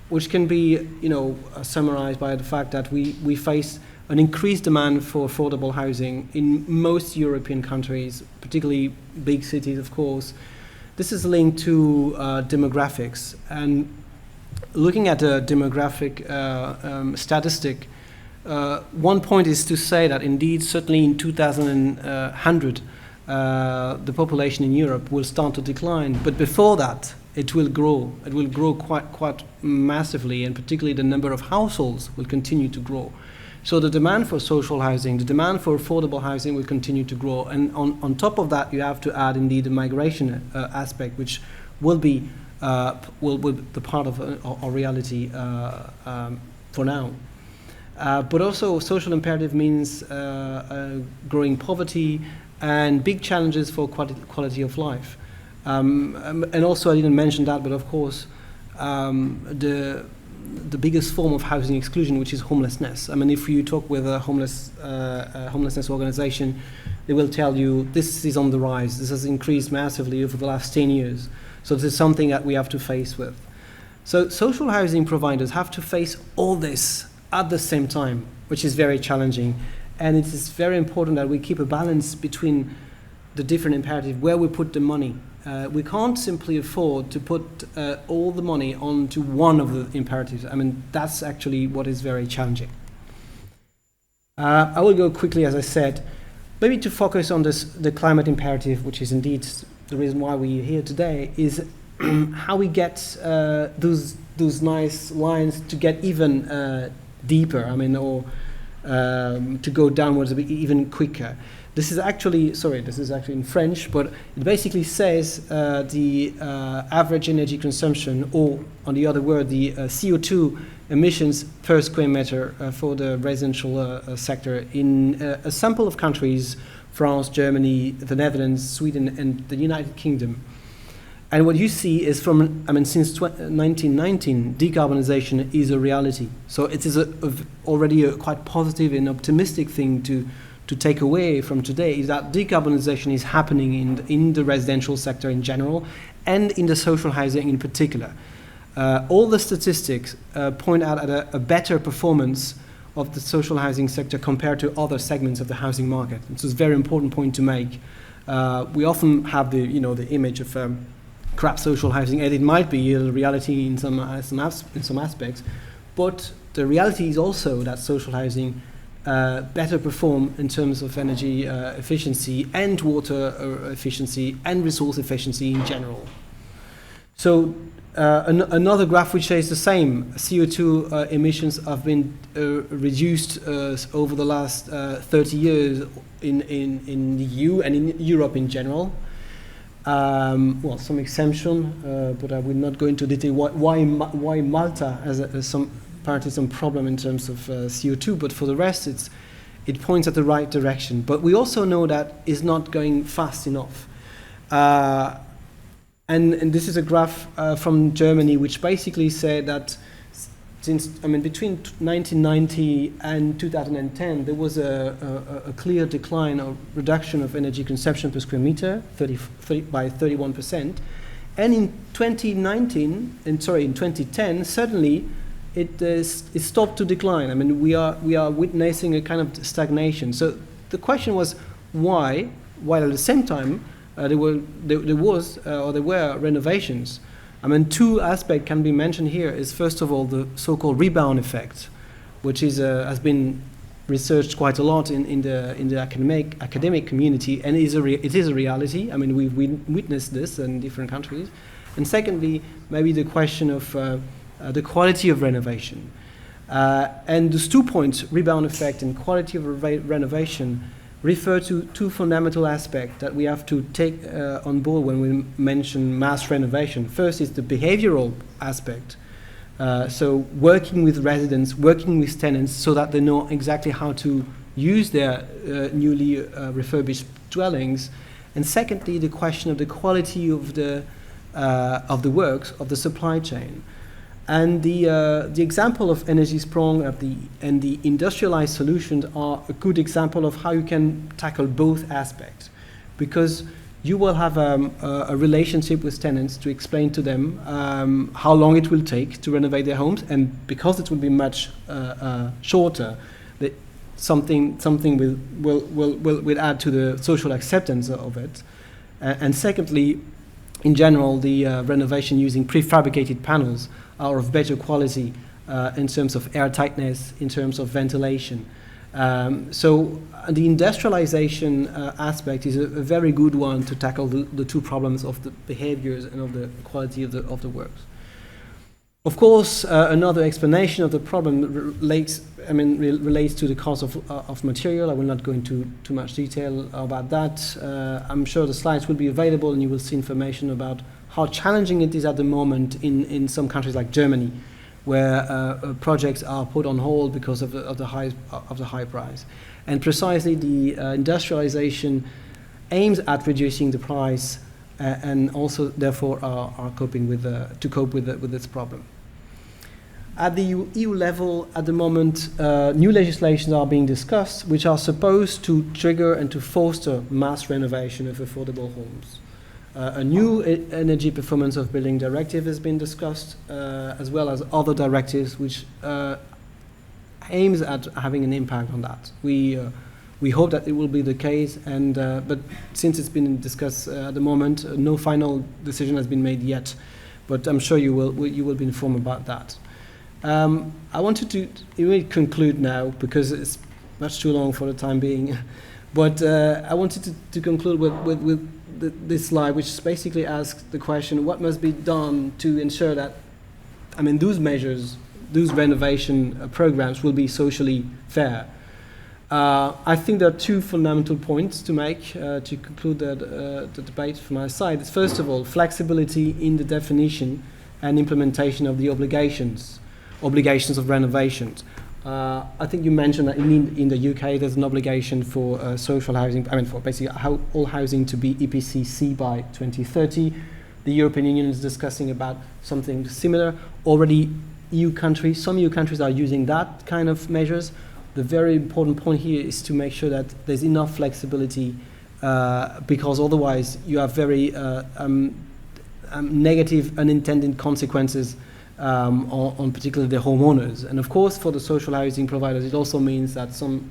which can be summarized by the fact that we face an increased demand for affordable housing in most European countries, particularly big cities, of course. This is linked to demographics. And looking at a demographic statistic, one point is to say that indeed, certainly in 2100, the population in Europe will start to decline. But before that, it will grow. It will grow quite massively, and particularly the number of households will continue to grow. So the demand for social housing, the demand for affordable housing will continue to grow. And on top of that, you have to add indeed the migration aspect, which will be the part of our reality for now. But also social imperative means growing poverty and big challenges for quality of life. And also I didn't mention that, but of course the biggest form of housing exclusion, which is homelessness. I mean, if you talk with a homelessness organization, they will tell you this is on the rise. This has increased massively over the last 10 years. So this is something that we have to face with. So social housing providers have to face all this at the same time, which is very challenging. And it is very important that we keep a balance between the different imperatives, where we put the money. We can't simply afford to put all the money onto one of the imperatives. I mean, that's actually what is very challenging. I will go quickly, as I said, maybe to focus on the climate imperative, which is indeed the reason why we're here today, is how we get those nice lines to get even deeper, I mean, or to go downwards a bit even quicker. This is actually in French, but it basically says the average energy consumption, or on the other word, the CO2 emissions per square meter for the residential sector in a sample of countries: France, Germany, the Netherlands, Sweden, and the United Kingdom. And what you see is since 1919, decarbonization is a reality. So it is already a quite positive and optimistic thing to take away from today, is that decarbonization is happening in the residential sector in general and in the social housing in particular. All the statistics point out at a better performance of the social housing sector compared to other segments of the housing market. It's a very important point to make. We often have the image of crap social housing, and it might be a reality in some aspects, but the reality is also that social housing better perform in terms of energy efficiency and water efficiency and resource efficiency in general. So another graph which shows the same. CO2 emissions have been reduced over the last 30 years in the EU and in Europe in general. Well, some exemption, but I will not go into detail why Malta has apparently some problem in terms of CO2, but for the rest it points at the right direction. But we also know that it's not going fast enough. And this is a graph from Germany, which basically said that between 1990 and 2010, there was a clear decline or reduction of energy consumption per square meter, by 31%. And in 2010, suddenly it stopped to decline. I mean, we are witnessing a kind of stagnation. So the question was why, while at the same time there were renovations. I mean, two aspects can be mentioned here. Is first of all the so-called rebound effect, which is has been researched quite a lot in the academic community, and it is a reality. I mean, we've witnessed this in different countries. And secondly, maybe the question of the quality of renovation. And those 2 points, rebound effect and quality of renovation, refer to two fundamental aspects that we have to take on board when we mention mass renovation. First is the behavioral aspect. So working with residents, working with tenants so that they know exactly how to use their newly refurbished dwellings. And secondly, the question of the quality of the works, of the supply chain. And the example of Energy Sprong and the industrialized solutions are a good example of how you can tackle both aspects, because you will have a relationship with tenants to explain to them how long it will take to renovate their homes, and because it will be much shorter, that something will add to the social acceptance of it. And secondly, in general, the renovation using prefabricated panels are of better quality in terms of air tightness, in terms of ventilation. So the industrialization aspect is a very good one to tackle the two problems of the behaviors and of the quality of the works. Of course, another explanation of the problem relates to the cost of material. I will not go into too much detail about that. I'm sure the slides will be available, and you will see information about how challenging it is at the moment in some countries like Germany, where projects are put on hold because of the high price. And precisely the industrialization aims at reducing the price and also therefore are coping with to cope with this problem. At the EU level, at the moment, new legislations are being discussed, which are supposed to trigger and to foster mass renovation of affordable homes. A new energy performance of building directive has been discussed, as well as other directives which aims at having an impact on that. We hope that it will be the case, and but since it's been discussed at the moment, no final decision has been made yet. But I'm sure you will be informed about that. I wanted to really conclude now because it's much too long for the time being. But I wanted to conclude with this slide, which basically asks the question: what must be done to ensure that, those measures, those renovation programs will be socially fair? I think there are two fundamental points to make to conclude the debate from my side. It's first of all flexibility in the definition and implementation of the obligations of renovations. I think you mentioned that in the UK there's an obligation for social housing, for basically all housing to be EPC C by 2030. The European Union is discussing about something similar. Already some EU countries are using that kind of measures. The very important point here is to make sure that there's enough flexibility because otherwise you have very negative unintended consequences on particularly the homeowners. And of course for the social housing providers it also means that some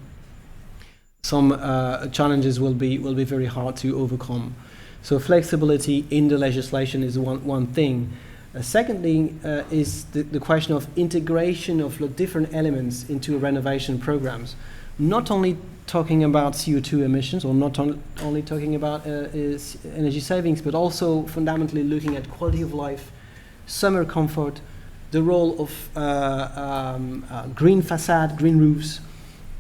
challenges will be very hard to overcome. So flexibility in the legislation is one thing. Second thing is the question of integration of different elements into renovation programs. not only talking about CO2 emissions, or not only talking about energy savings, but also fundamentally looking at quality of life, summer comfort, the role of green facade, green roofs,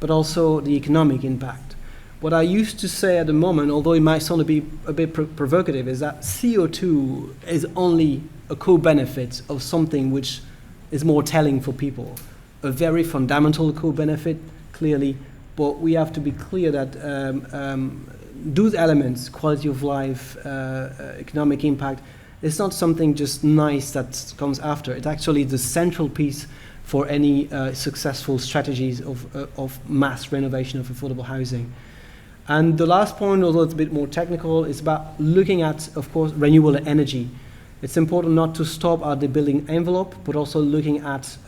but also the economic impact. What I used to say at the moment, although it might sound a bit provocative, is that CO2 is only a co-benefit of something which is more telling for people. A very fundamental co-benefit, clearly, but we have to be clear that those elements, quality of life, economic impact, it's not something just nice that comes after. It's actually the central piece for any successful strategies of mass renovation of affordable housing. And the last point, although it's a bit more technical, is about looking at, of course, renewable energy. It's important not to stop at the building envelope, but also looking at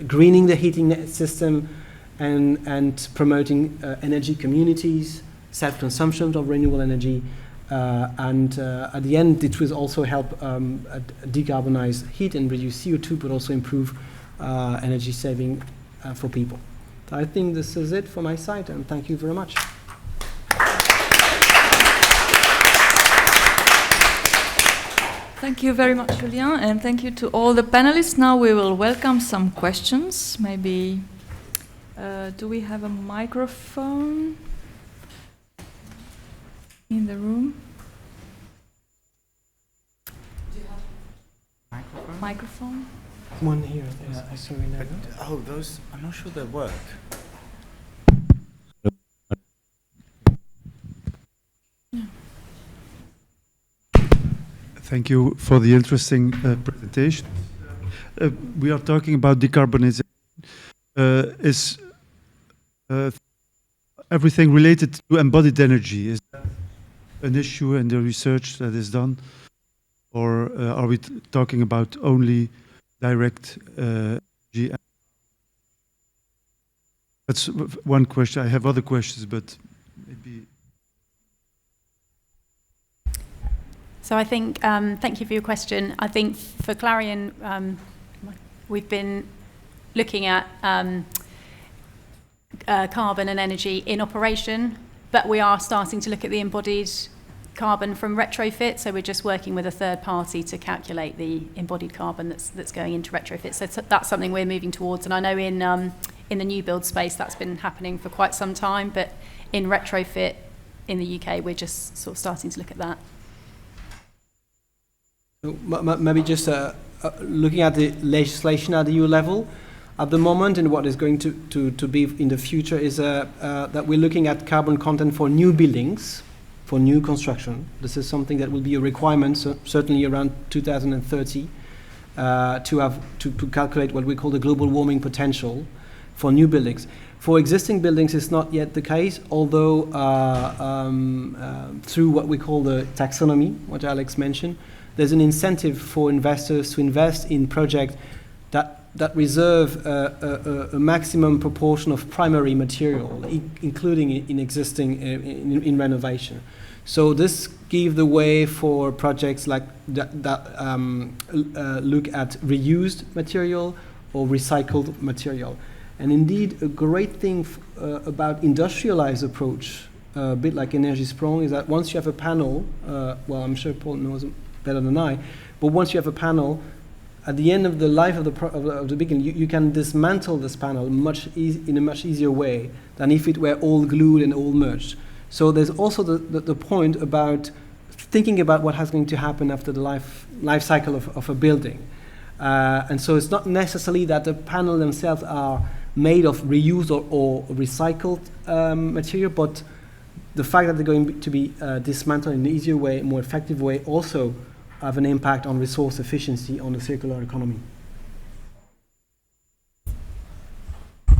greening the heating system and promoting energy communities, self-consumption of renewable energy, and at the end, it will also help decarbonize heat and reduce CO2, but also improve energy saving for people. I think this is it for my side, and thank you very much. Thank you very much, Julien, and thank you to all the panelists. Now we will welcome some questions. Maybe, do we have a microphone in the room? Do you have microphone? One here. Yeah, I saw it. Oh, those, I'm not sure they work. Thank you for the interesting presentation. We are talking about decarbonization. Is everything related to embodied energy? Is that an issue in the research that is done? Or are we talking about only direct energy? That's one question. I have other questions, but maybe... So I think, thank you for your question. I think for Clarion, we've been looking at carbon and energy in operation, but we are starting to look at the embodied carbon from retrofit. So we're just working with a third party to calculate the embodied carbon that's going into retrofit. So that's something we're moving towards. And I know in the new build space that's been happening for quite some time, but in retrofit in the UK, we're just sort of starting to look at that. Maybe just looking at the legislation at the EU level, at the moment, and what is going to be in the future is that we're looking at carbon content for new buildings, for new construction. This is something that will be a requirement, certainly around 2030, to calculate what we call the global warming potential for new buildings. For existing buildings, it's not yet the case, although through what we call the taxonomy, what Alex mentioned, there's an incentive for investors to invest in projects that reserve a maximum proportion of primary material, including in existing in renovation. So this gives the way for projects like that look at reused material or recycled material. And indeed, a great thing about industrialized approach, a bit like Energy Sprong, is that once you have a panel, well, I'm sure Paul knows better than I, but once you have a panel, at the end of the life of the beginning, you can dismantle this panel in a much easier way than if it were all glued and all merged. So there's also the point about thinking about what has going to happen after the life cycle of a building. And so it's not necessarily that the panel themselves are made of reused or recycled material, but the fact that they're going to be dismantled in an easier way, a more effective way, also have an impact on resource efficiency on the circular economy.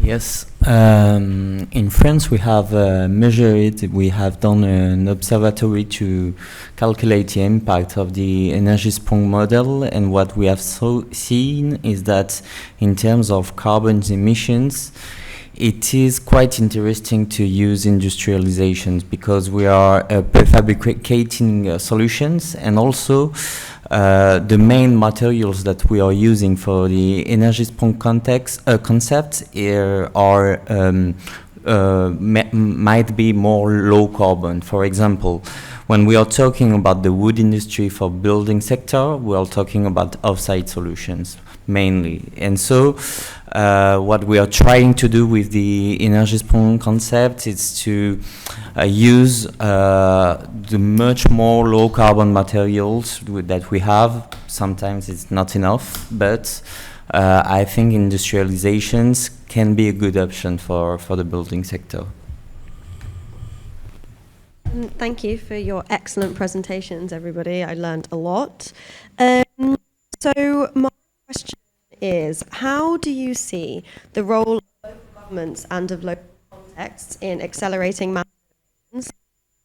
Yes, in France we have measured, we have done an observatory to calculate the impact of the Energy Sprong model, and what we have seen is that in terms of carbon emissions, it is quite interesting to use industrializations because we are prefabricating solutions, and also the main materials that we are using for the energy sprung concept here are might be more low carbon. For example, when we are talking about the wood industry for building sector, we are talking about off-site solutions mainly. And so what we are trying to do with the energy sprung concept is to use the much more low carbon materials that we have. Sometimes it's not enough, but I think industrializations can be a good option for the building sector. Thank you for your excellent presentations, everybody. I learned a lot. So my question is, how do you see the role of local governments and of local contexts in accelerating mass renovations?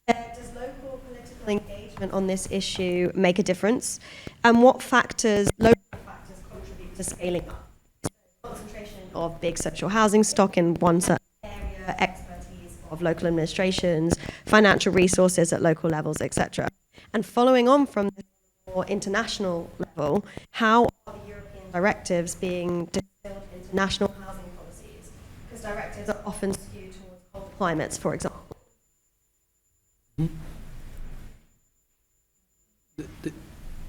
Does local political engagement on this issue make a difference? And what local factors contribute to scaling up? Concentration of big social housing stock in one certain area, expertise of local administrations, financial resources at local levels, etc. And following on from the more international level, how are the European directives being distilled into national housing policies? Because directives are often skewed towards cold climates, for example.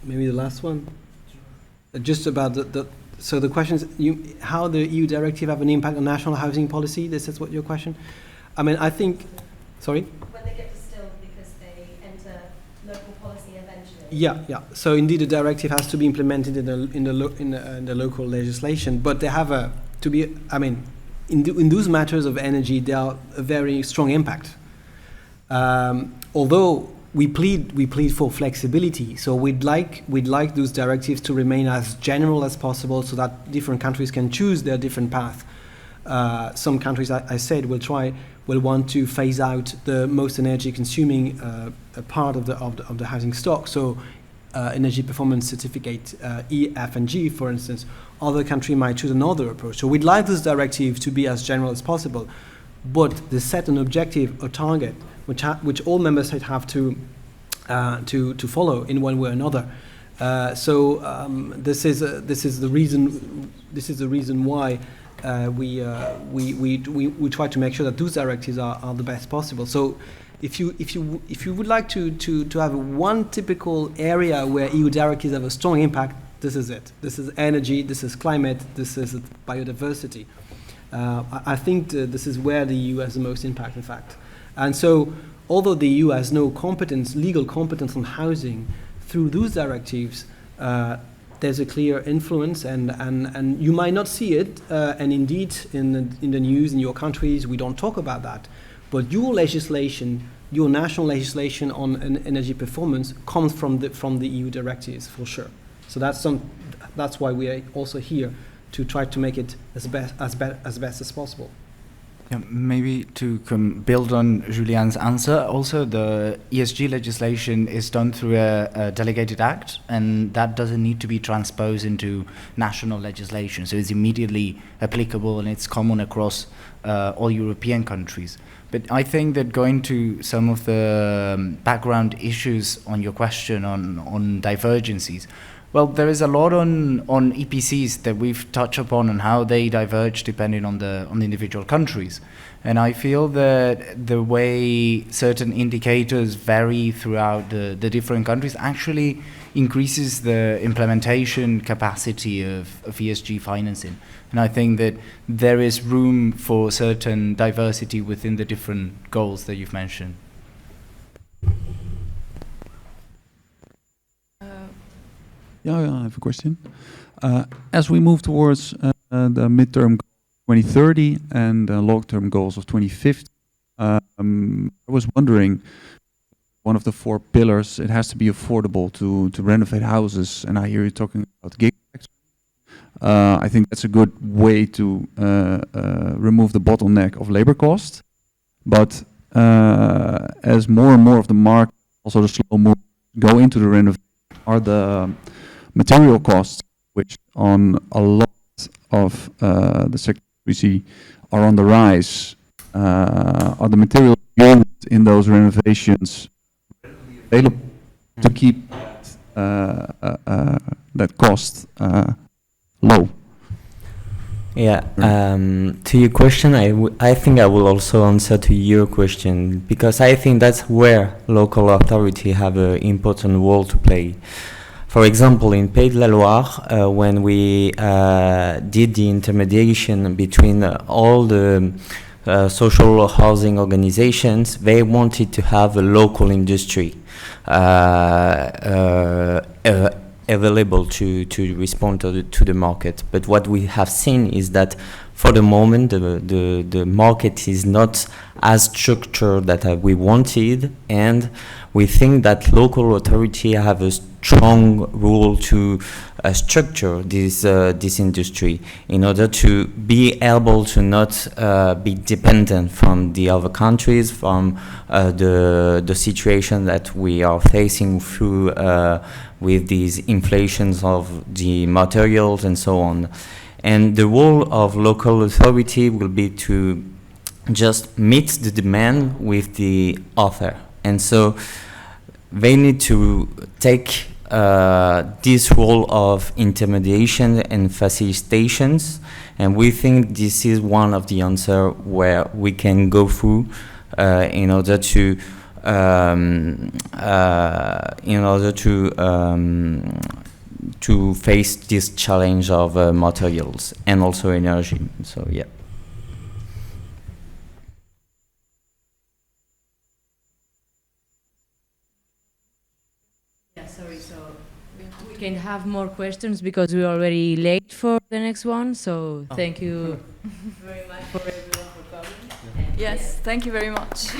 Maybe the last one? Just about so the question is, how the EU directive have an impact on national housing policy? This is what your question? I mean, I think, sorry? When they get distilled because they enter local policy eventually. Yeah. So indeed, the directive has to be implemented in the local legislation, but they have in those matters of energy, they are a very strong impact. Although we plead for flexibility, so we'd like those directives to remain as general as possible, so that different countries can choose their different path. Some countries, I said, will want to phase out the most energy-consuming part of the housing stock. So, energy performance certificate E, F, and G, for instance. Other countries might choose another approach. So, we'd like this directive to be as general as possible, but they set an objective, a target, which all member states have to follow in one way or another. This is the reason why we try to make sure that those directives are the best possible. So if you would like to have one typical area where EU directives have a strong impact, this is it. This is energy, this is climate, this is biodiversity. I think this is where the EU has the most impact, in fact. And so, although the EU has no legal competence on housing, through those directives, there's a clear influence, and you might not see it, and indeed in the news in your countries we don't talk about that, but your legislation, your national legislation on energy performance comes from the EU directives for sure. So that's why we are also here to try to make it as best as possible. Yeah, maybe to build on Julien's answer, also the ESG legislation is done through a delegated act, and that doesn't need to be transposed into national legislation. So it's immediately applicable and it's common across all European countries. But I think that going to some of the background issues on your question on divergencies, well, there is a lot on EPCs that we've touched upon and how they diverge depending on the individual countries. And I feel that the way certain indicators vary throughout the different countries actually increases the implementation capacity of ESG financing. And I think that there is room for certain diversity within the different goals that you've mentioned. Yeah, I have a question. As we move towards the midterm 2030 and long-term goals of 2050, I was wondering, one of the 4 pillars, it has to be affordable to renovate houses, and I hear you talking about GreenFlex. I think that's a good way to remove the bottleneck of labor cost. But as more and more of the market, also the slow move, go into the renovation, are the material costs, which on a lot of the sector we see are on the rise, are the materials used in those renovations available to keep that cost low? Yeah, to your question, I think I will also answer to your question, because I think that's where local authority have an important role to play. For example, in Pays de la Loire, when we did the intermediation between all the social housing organizations, they wanted to have a local industry available to respond to the market. But what we have seen is that for the moment the market is not as structured that we wanted, and we think that local authority have a strong role to structure this industry in order to be able to not be dependent from the other countries, from the situation that we are facing through with these inflations of the materials and so on. And the role of local authority will be to just meet the demand with the offer. And so they need to take this role of intermediation and facilitations, and we think this is one of the answers where we can go through in order to face this challenge of materials and also energy. So yeah. Sorry, so we can have more questions because we're already late for the next one. So thank you very much for everyone for coming. Yes, thank you very much.